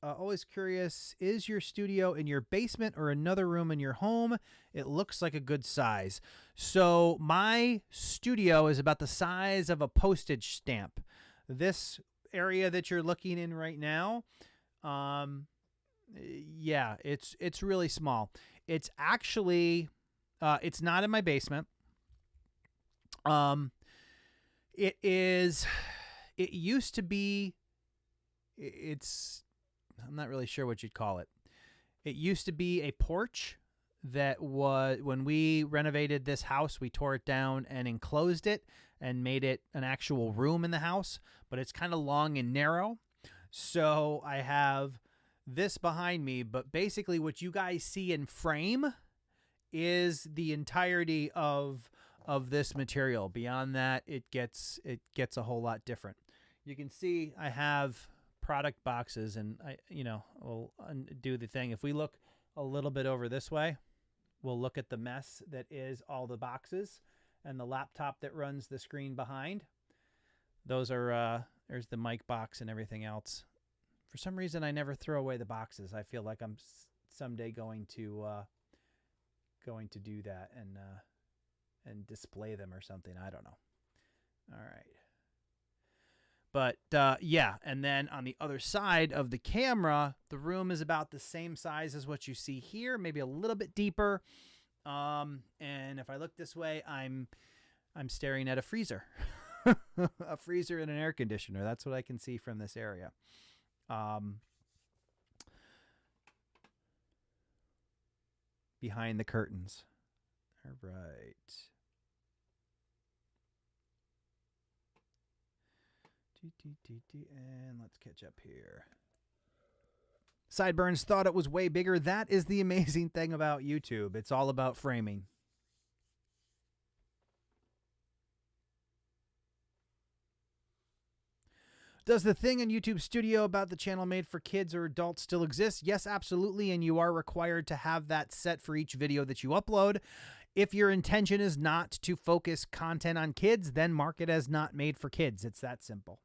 Always curious, is your studio in your basement or another room in your home? It looks like a good size. So my studio is about the size of a postage stamp. This area that you're looking in right now, yeah, it's really small. It's actually, it's not in my basement. It used to be, I'm not really sure what you'd call it. It used to be a porch that was, when we renovated this house, we tore it down and enclosed it and made it an actual room in the house, but it's kind of long and narrow. So I have this behind me, but basically what you guys see in frame is the entirety of this material. Beyond that, it gets a whole lot different. You can see I have product boxes, and we'll do the thing. If we look a little bit over this way, we'll look at the mess that is all the boxes and the laptop that runs the screen behind. Those are there's the mic box and everything else. For some reason, I never throw away the boxes. I feel like I'm someday going to do that and display them or something. I don't know. All right. But yeah, and then on the other side of the camera, the room is about the same size as what you see here, maybe a little bit deeper. And if I look this way, I'm staring at a freezer, a freezer and an air conditioner. That's what I can see from this area. Behind the curtains. All right. And let's catch up here. Sideburns thought it was way bigger. That is the amazing thing about YouTube. It's all about framing. Does the thing in YouTube Studio about the channel made for kids or adults still exist? Yes, absolutely. And you are required to have that set for each video that you upload. If your intention is not to focus content on kids, then mark it as not made for kids. It's that simple.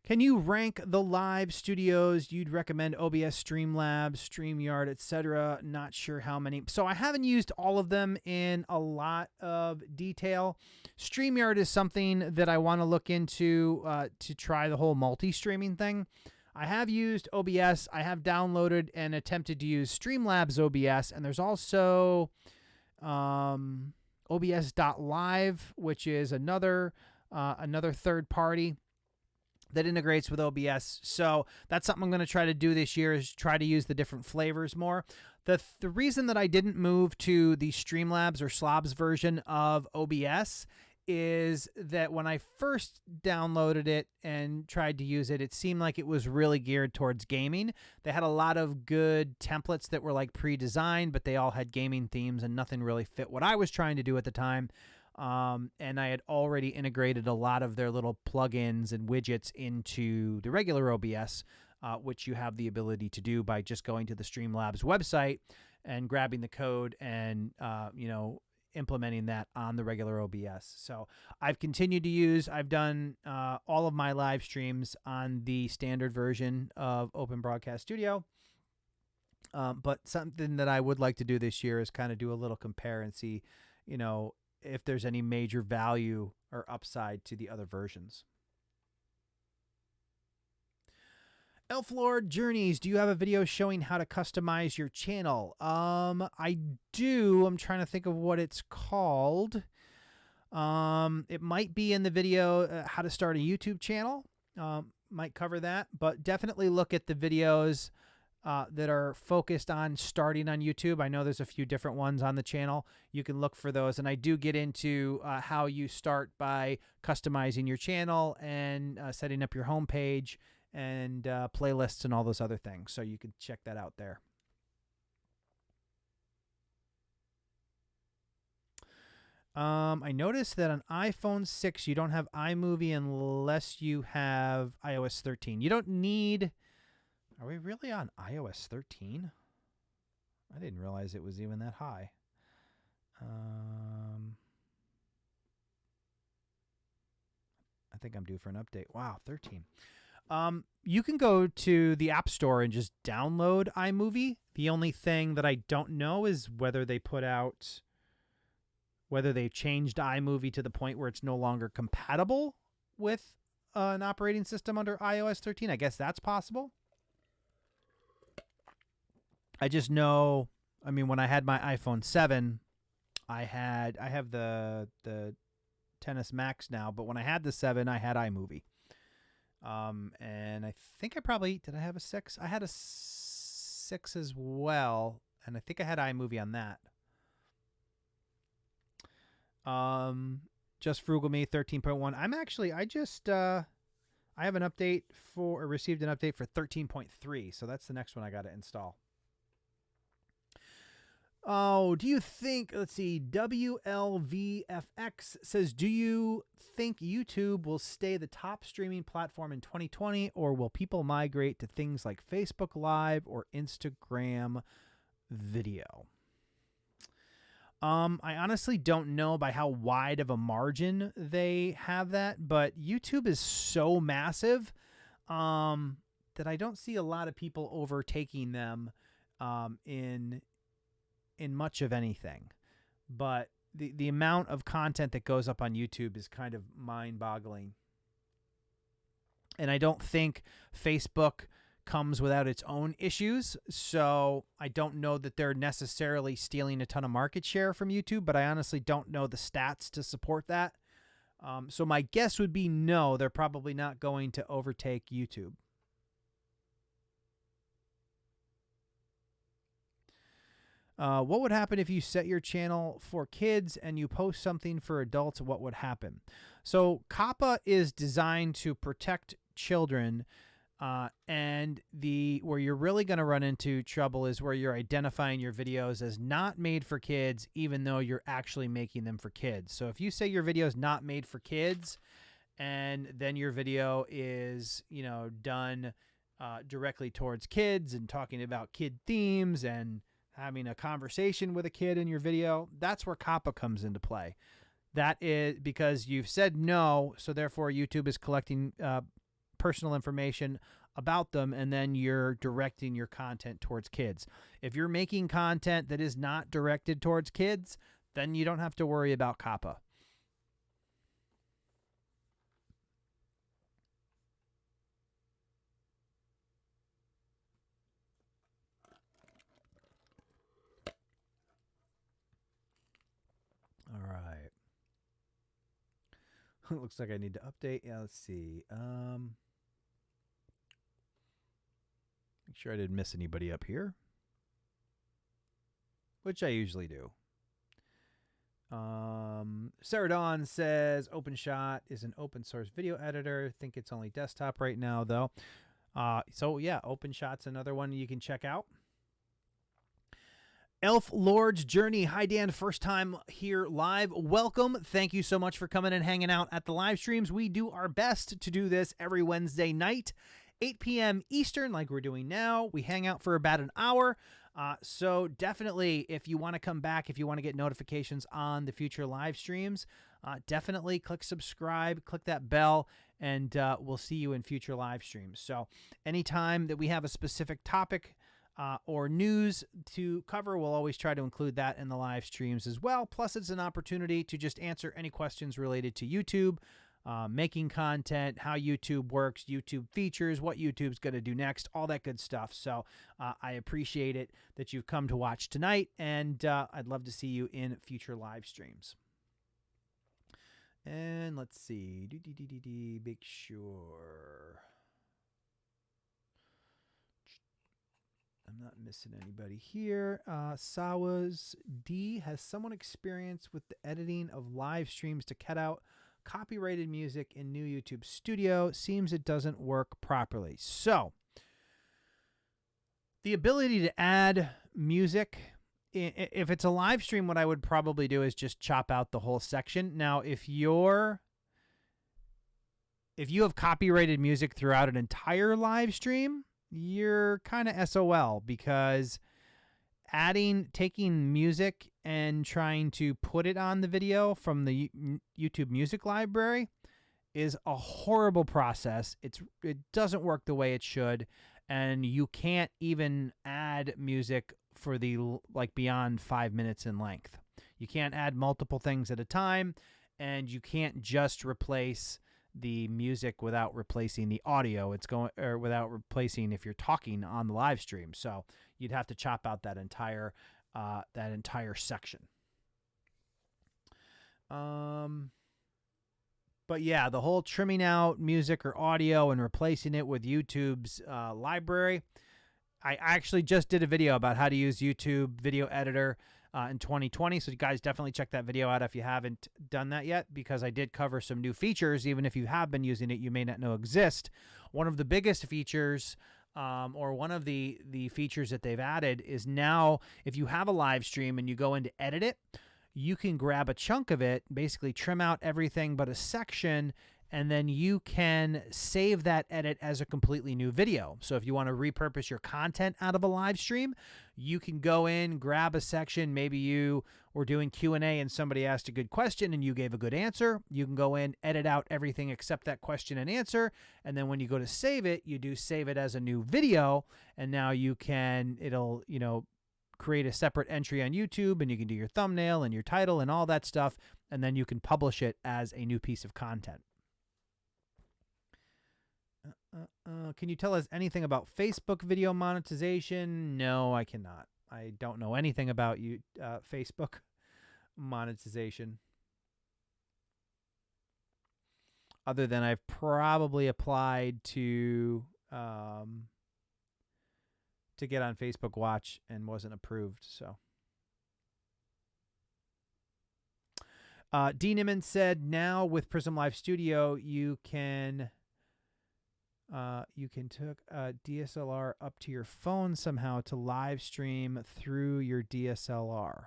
Can you rank the live studios you'd recommend? OBS, Streamlabs, StreamYard, etc. Not sure how many. So I haven't used all of them in a lot of detail. StreamYard is something that I want to look into to try the whole multi-streaming thing. I have used OBS. I have downloaded and attempted to use Streamlabs OBS, and there's also OBS.live, which is another third party that integrates with OBS. So that's something I'm going to try to do this year, is try to use the different flavors more. The reason that I didn't move to the Streamlabs or Slobs version of OBS is that when I first downloaded it and tried to use it, it seemed like it was really geared towards gaming. They had a lot of good templates that were like pre-designed, but they all had gaming themes and nothing really fit what I was trying to do at the time. And I had already integrated a lot of their little plugins and widgets into the regular OBS, which you have the ability to do by just going to the Streamlabs website and grabbing the code and, implementing that on the regular OBS. So I've continued to use, I've done all of my live streams on the standard version of Open Broadcast Studio. But something that I would like to do this year is kind of do a little compare and see, if there's any major value or upside to the other versions. Elflord Journeys, do you have a video showing how to customize your channel? I do. I'm trying to think of what it's called. It might be in the video, how to start a YouTube channel. Might cover that, but definitely look at the videos that are focused on starting on YouTube. I know there's a few different ones on the channel. You can look for those. And I do get into how you start by customizing your channel and setting up your homepage and playlists and all those other things. So you can check that out there. I noticed that on iPhone 6, you don't have iMovie unless you have iOS 13. You don't need... Are we really on iOS 13? I didn't realize it was even that high. I think I'm due for an update. Wow, 13. You can go to the App Store and just download iMovie. The only thing that I don't know is whether they changed iMovie to the point where it's no longer compatible with an operating system under iOS 13. I guess that's possible. I just know, when I had my iPhone 7, I have the XS Max now, but when I had the 7, I had iMovie. And I think did I have a 6? I had a 6 as well, and I think I had iMovie on that. Just Frugal Me 13.1. I have an update received an update for 13.3, so that's the next one I got to install. Oh, do you think, let's see, WLVFX says, do you think YouTube will stay the top streaming platform in 2020, or will people migrate to things like Facebook Live or Instagram video? I honestly don't know by how wide of a margin they have that, but YouTube is so massive that I don't see a lot of people overtaking them in much of anything. But the amount of content that goes up on YouTube is kind of mind-boggling. And I don't think Facebook comes without its own issues, so I don't know that they're necessarily stealing a ton of market share from YouTube, but I honestly don't know the stats to support that. So my guess would be no, they're probably not going to overtake YouTube. What would happen if you set your channel for kids and you post something for adults? What would happen? So Coppa is designed to protect children, and where you're really going to run into trouble is where you're identifying your videos as not made for kids, even though you're actually making them for kids. So if you say your video is not made for kids, and then your video is, done directly towards kids and talking about kid themes and having a conversation with a kid in your video, that's where Coppa comes into play. That is because you've said no, so therefore YouTube is collecting personal information about them, and then you're directing your content towards kids. If you're making content that is not directed towards kids, then you don't have to worry about Coppa. All right. Looks like I need to update. Yeah, let's see. Make sure I didn't miss anybody up here, which I usually do. Sarah Dawn says OpenShot is an open source video editor. I think it's only desktop right now, though. So yeah, OpenShot's another one you can check out. Elf Lord's Journey. Hi, Dan. First time here live. Welcome. Thank you so much for coming and hanging out at the live streams. We do our best to do this every Wednesday night, 8 p.m. Eastern, like we're doing now. We hang out for about an hour. So definitely, if you want to come back, if you want to get notifications on the future live streams, definitely click subscribe, click that bell, and we'll see you in future live streams. So anytime that we have a specific topic or news to cover, we'll always try to include that in the live streams as well. Plus, it's an opportunity to just answer any questions related to YouTube, making content, how YouTube works, YouTube features, what YouTube's going to do next, all that good stuff. So I appreciate it that you've come to watch tonight, and I'd love to see you in future live streams. And let's see. Make sure I'm not missing anybody here. Sawas D, has someone experience with the editing of live streams to cut out copyrighted music in new YouTube studio? Seems it doesn't work properly. So the ability to add music, if it's a live stream, what I would probably do is just chop out the whole section. Now, if you have copyrighted music throughout an entire live stream, you're kind of SOL, because taking music and trying to put it on the video from the YouTube music library is a horrible process. It doesn't work the way it should, and you can't even add music for beyond 5 minutes in length. You can't add multiple things at a time, and you can't just replace the music without replacing the audio. Without replacing if you're talking on the live stream. So you'd have to chop out that entire section. But yeah, the whole trimming out music or audio and replacing it with YouTube's library. I actually just did a video about how to use YouTube Video Editor in 2020. So you guys definitely check that video out if you haven't done that yet, because I did cover some new features. Even if you have been using it, you may not know exist. One of the biggest features, or one of the features that they've added, is now if you have a live stream and you go in to edit it, you can grab a chunk of it, basically trim out everything but a section, and then you can save that edit as a completely new video. So if you want to repurpose your content out of a live stream, you can go in, grab a section. Maybe you were doing Q&A and somebody asked a good question and you gave a good answer. You can go in, edit out everything except that question and answer. And then when you go to save it, you do save it as a new video. And now it'll create a separate entry on YouTube, and you can do your thumbnail and your title and all that stuff. And then you can publish it as a new piece of content. Can you tell us anything about Facebook video monetization? No, I cannot. I don't know anything about Facebook monetization, other than I've probably applied to get on Facebook Watch and wasn't approved. So D. Niman said, now with Prism Live Studio, you can took a DSLR up to your phone somehow to live stream through your DSLR.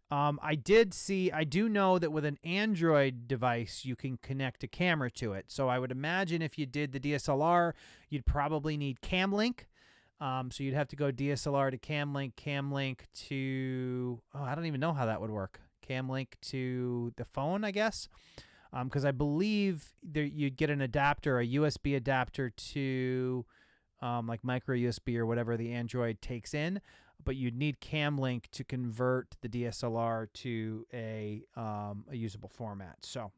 I do know that with an Android device, you can connect a camera to it. So I would imagine if you did the DSLR, you'd probably need CamLink. So you'd have to go DSLR to CamLink to, I don't even know how that would work. CamLink to the phone, I guess. Because I believe you'd get an adapter, a USB adapter to like micro USB or whatever the Android takes in. But you'd need CamLink to convert the DSLR to a usable format. So,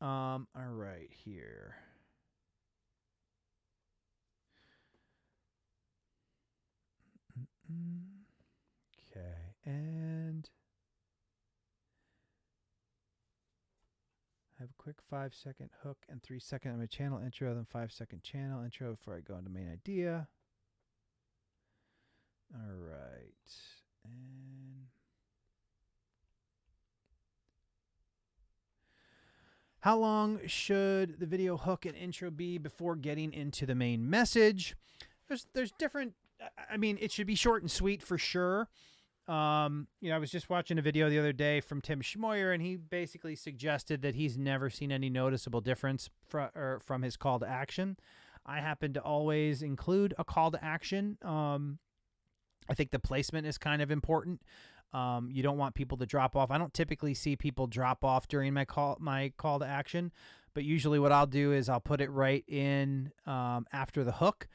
all right, here. Okay, and I have a quick 5-second hook and 3-second on my channel intro, then 5-second channel intro before I go into main idea. All right. And how long should the video hook and intro be before getting into the main message? There's different, I mean, it should be short and sweet for sure. I was just watching a video the other day from Tim Schmoyer, and he basically suggested that he's never seen any noticeable difference from his call to action. I happen to always include a call to action. I think the placement is kind of important. You don't want people to drop off. I don't typically see people drop off during my call to action, but usually what I'll do is I'll put it right in after the hook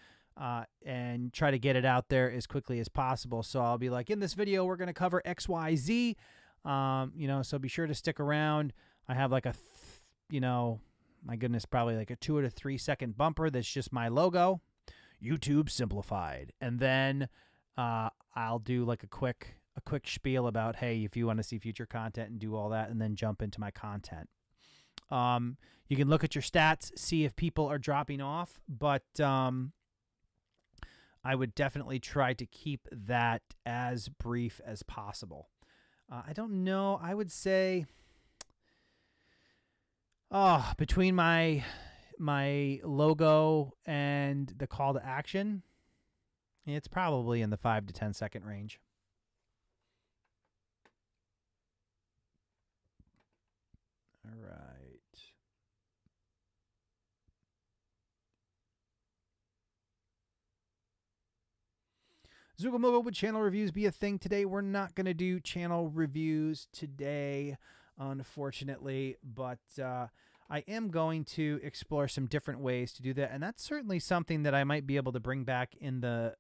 and try to get it out there as quickly as possible. So I'll be like, in this video, we're going to cover X, Y, Z. So be sure to stick around. I have like my goodness, probably like a 2 to 3 second bumper that's just my logo, YouTube simplified, and then I'll do like a quick spiel about, hey, if you want to see future content and do all that, and then jump into my content. You can look at your stats, see if people are dropping off, but I would definitely try to keep that as brief as possible. I don't know. I would say, between my logo and the call to action, it's probably in the 5 to 10 second range. All right. Zugamogo, would channel reviews be a thing today? We're not going to do channel reviews today, unfortunately, but I am going to explore some different ways to do that, and that's certainly something that I might be able to bring back in the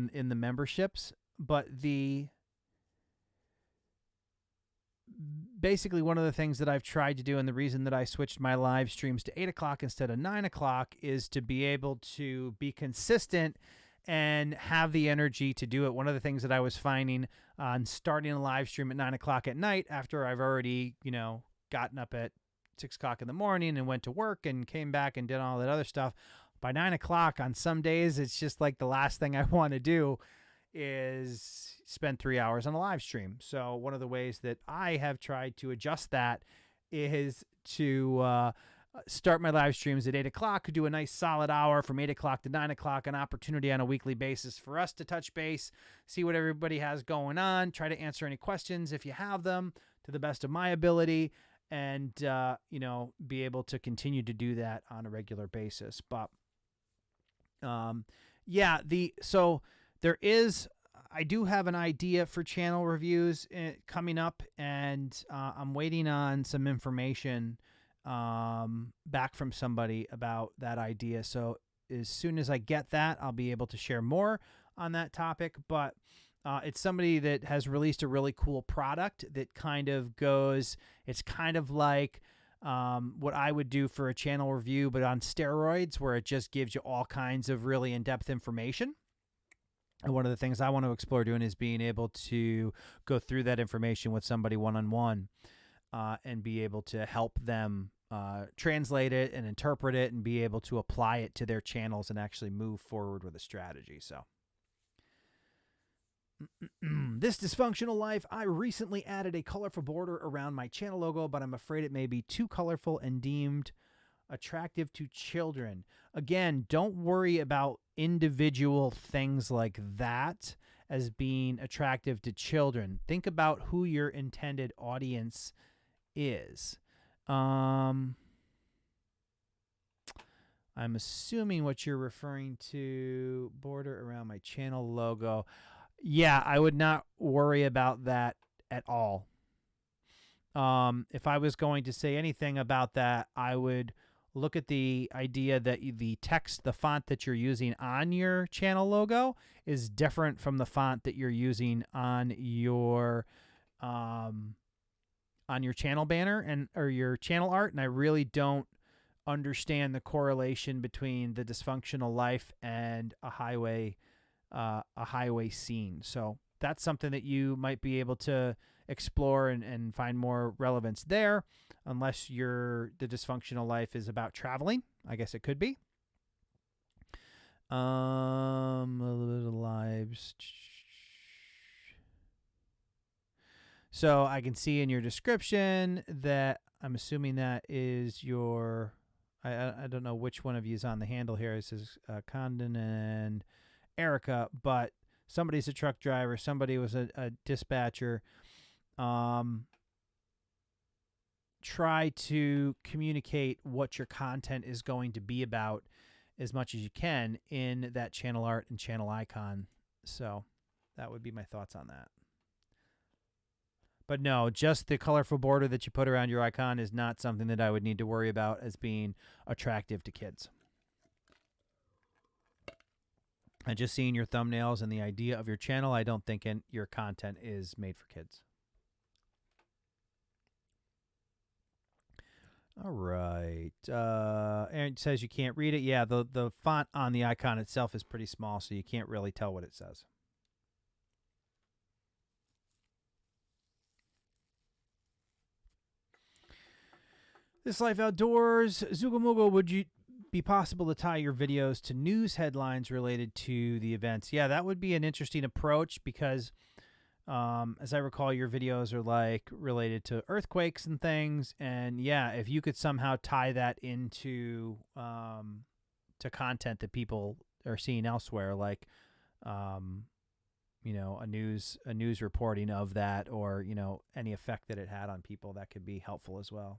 memberships. But basically one of the things that I've tried to do, and the reason that I switched my live streams to 8 o'clock instead of 9 o'clock, is to be able to be consistent and have the energy to do it. One of the things that I was finding on starting a live stream at 9 o'clock at night, after I've already, gotten up at 6 o'clock in the morning and went to work and came back and did all that other stuff, by 9 o'clock on some days, it's just like the last thing I want to do is spend 3 hours on a live stream. So one of the ways that I have tried to adjust that is to start my live streams at 8 o'clock, do a nice solid hour from 8 o'clock to 9 o'clock, an opportunity on a weekly basis for us to touch base, see what everybody has going on, try to answer any questions if you have them to the best of my ability, and, be able to continue to do that on a regular basis. But, I do have an idea for channel reviews coming up, and I'm waiting on some information back from somebody about that idea. So as soon as I get that, I'll be able to share more on that topic. But it's somebody that has released a really cool product that kind of goes, it's kind of like what I would do for a channel review, but on steroids, where it just gives you all kinds of really in-depth information. And one of the things I want to explore doing is being able to go through that information with somebody one-on-one and be able to help them translate it and interpret it and be able to apply it to their channels and actually move forward with a strategy. So This dysfunctional life, I recently added a colorful border around my channel logo, but I'm afraid it may be too colorful and deemed attractive to children. Again, don't worry about individual things like that as being attractive to children. Think about who your intended audience is. I'm assuming what you're referring to, border around my channel logo. Yeah, I would not worry about that at all. If I was going to say anything about that, I would look at the idea that the text, the font that you're using on your channel logo is different from the font that you're using on your channel banner and or your channel art. And I really don't understand the correlation between the dysfunctional life and a highway scene. So that's something that you might be able to explore and find more relevance there, unless the dysfunctional life is about traveling. I guess it could be. A little bit of lives. So I can see in your description that I'm assuming that is your, I don't know which one of you is on the handle here. It says Condon and Erica, but somebody's a truck driver. Somebody was a dispatcher. Try to communicate what your content is going to be about as much as you can in that channel art and channel icon. So that would be my thoughts on that. But no, just the colorful border that you put around your icon is not something that I would need to worry about as being attractive to kids. And just seeing your thumbnails and the idea of your channel, I don't think your content is made for kids. All right. Aaron says you can't read it. Yeah, the font on the icon itself is pretty small, so you can't really tell what it says. This Life Outdoors. Zugamugo, would you be possible to tie your videos to news headlines related to the events? Yeah, that would be an interesting approach because as I recall, your videos are like related to earthquakes and things. And yeah, if you could somehow tie that into to content that people are seeing elsewhere, like you know, a news reporting of that, or you know, any effect that it had on people, that could be helpful as well.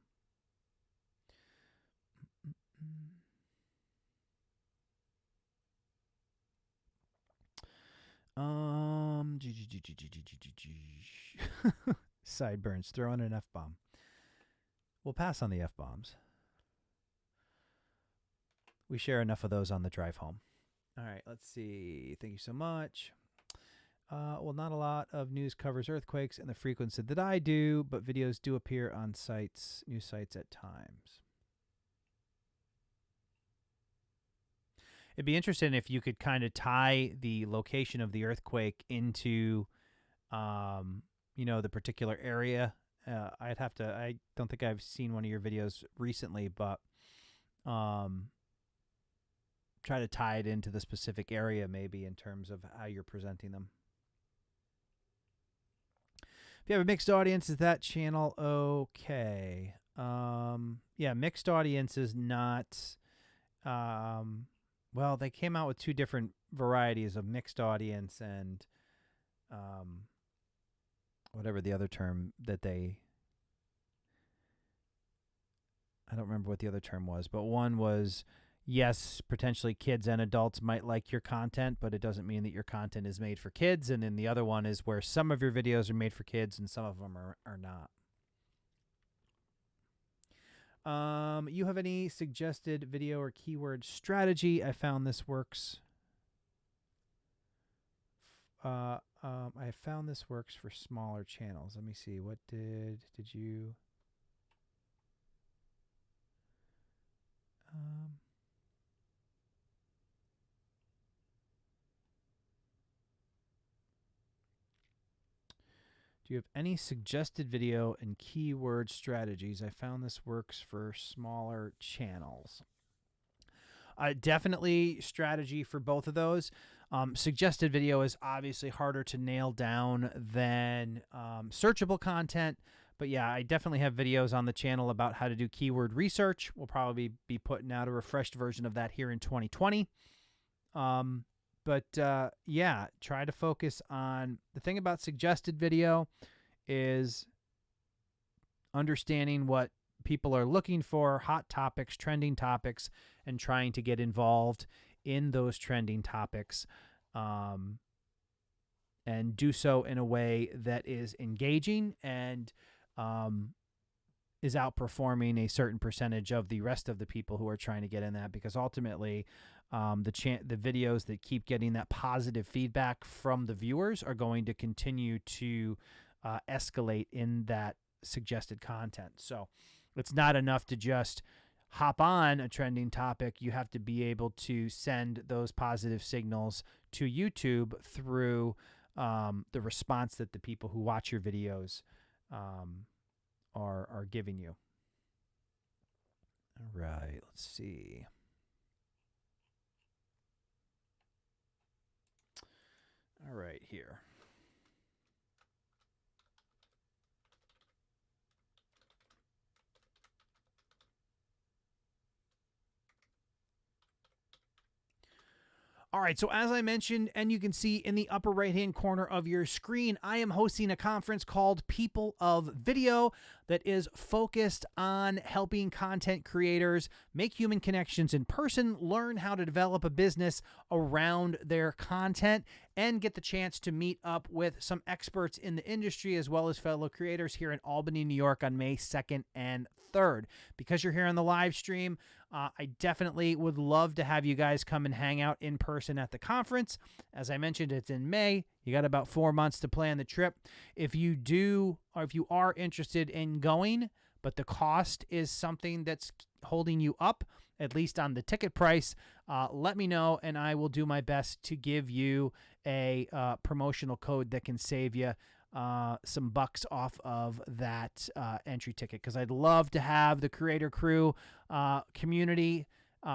Sideburns, throwing an F-bomb. We'll pass on the F-bombs. We share enough of those on the drive home. All right, let's see. Thank you so much. Well, not a lot of news covers earthquakes and the frequency that I do, but videos do appear on news sites at times. It'd be interesting if you could kind of tie the location of the earthquake into, you know, the particular area. I don't think I've seen one of your videos recently, but try to tie it into the specific area maybe in terms of how you're presenting them. If you have a mixed audience, is that channel okay? Yeah, mixed audience is not... well, they came out with two different varieties of mixed audience and whatever the other term that they... I don't remember what the other term was, but one was, yes, potentially kids and adults might like your content, but it doesn't mean that your content is made for kids. And then the other one is where some of your videos are made for kids and some of them are not. You have any suggested video or keyword strategy? I found this works. I found this works for smaller channels. Let me see. What did you? Do you have any suggested video and keyword strategies? I found this works for smaller channels. Definitely strategy for both of those. Suggested video is obviously harder to nail down than searchable content. But yeah, I definitely have videos on the channel about how to do keyword research. We'll probably be putting out a refreshed version of that here in 2020. Yeah, try to focus on the thing about suggested video is understanding what people are looking for, hot topics, trending topics, and trying to get involved in those trending topics, and do so in a way that is engaging and is outperforming a certain percentage of the rest of the people who are trying to get in that, because ultimately the videos that keep getting that positive feedback from the viewers are going to continue to escalate in that suggested content. So it's not enough to just hop on a trending topic. You have to be able to send those positive signals to YouTube through the response that the people who watch your videos are giving you. All right, let's see. All right, here. All right, so as I mentioned, and you can see in the upper right-hand corner of your screen, I am hosting a conference called People of Video that is focused on helping content creators make human connections in person, learn how to develop a business around their content, and get the chance to meet up with some experts in the industry as well as fellow creators here in Albany, New York on May 2nd and 3rd. Because you're here on the live stream, I definitely would love to have you guys come and hang out in person at the conference. As I mentioned, it's in May. You got about 4 months to plan the trip. If you do, or if you are interested in going, but the cost is something that's holding you up, at least on the ticket price, let me know, and I will do my best to give you a promotional code that can save you some bucks off of that entry ticket, because I'd love to have the Creator Crew community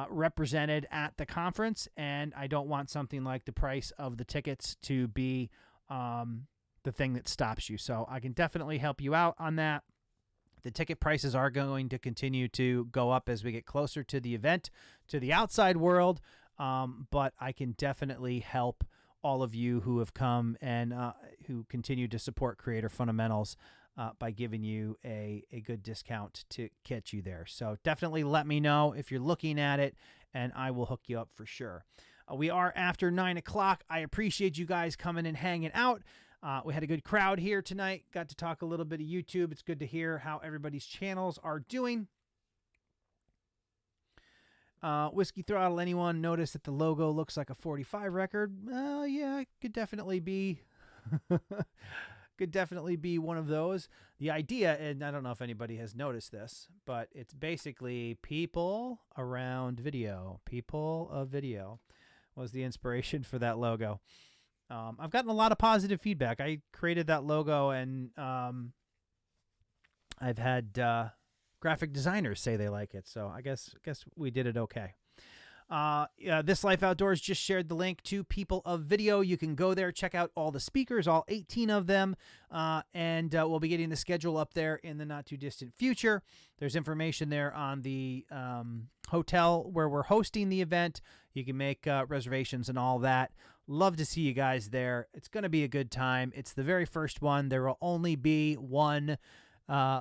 represented at the conference, and I don't want something like the price of the tickets to be the thing that stops you. So I can definitely help you out on that. The ticket prices are going to continue to go up as we get closer to the event, to the outside world, but I can definitely help all of you who have come and who continue to support Creator Fundamentals by giving you a good discount to get you there. So definitely let me know if you're looking at it, and I will hook you up for sure. We are after 9 o'clock. I appreciate you guys coming and hanging out. We had a good crowd here tonight. Got to talk a little bit of YouTube. It's good to hear how everybody's channels are doing. Whiskey Throttle, anyone notice that the logo looks like a 45 record? Yeah, it could definitely be could definitely be one of those. The idea, and I don't know if anybody has noticed this, but it's basically people around video. People of video was the inspiration for that logo. I've gotten a lot of positive feedback. I created that logo, and I've had graphic designers say they like it, so I guess we did it okay. This Life Outdoors just shared the link to People of Video. You can go there, check out all the speakers, all 18 of them, and we'll be getting the schedule up there in the not-too-distant future. There's information there on the hotel where we're hosting the event. You can make reservations and all that. Love to see you guys there. It's going to be a good time. It's the very first one. There will only be one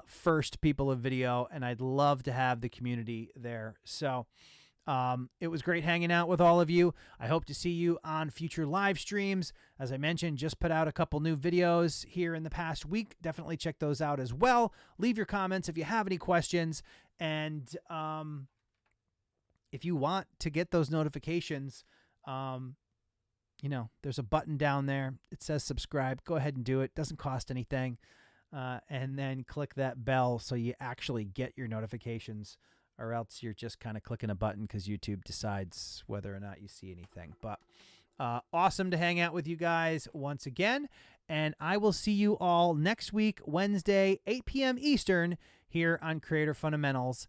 first People of Video, and I'd love to have the community there. So it was great hanging out with all of you. I hope to see you on future live streams. As I mentioned, just put out a couple new videos here in the past week. Definitely check those out as well. Leave your comments if you have any questions. And if you want to get those notifications, you know, there's a button down there. It says subscribe. Go ahead and do it. Doesn't cost anything. And then click that bell so you actually get your notifications, or else you're just kind of clicking a button because YouTube decides whether or not you see anything. But awesome to hang out with you guys once again. And I will see you all next week, Wednesday, 8 p.m. Eastern, here on Creator Fundamentals.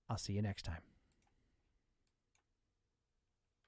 I'll see you next time.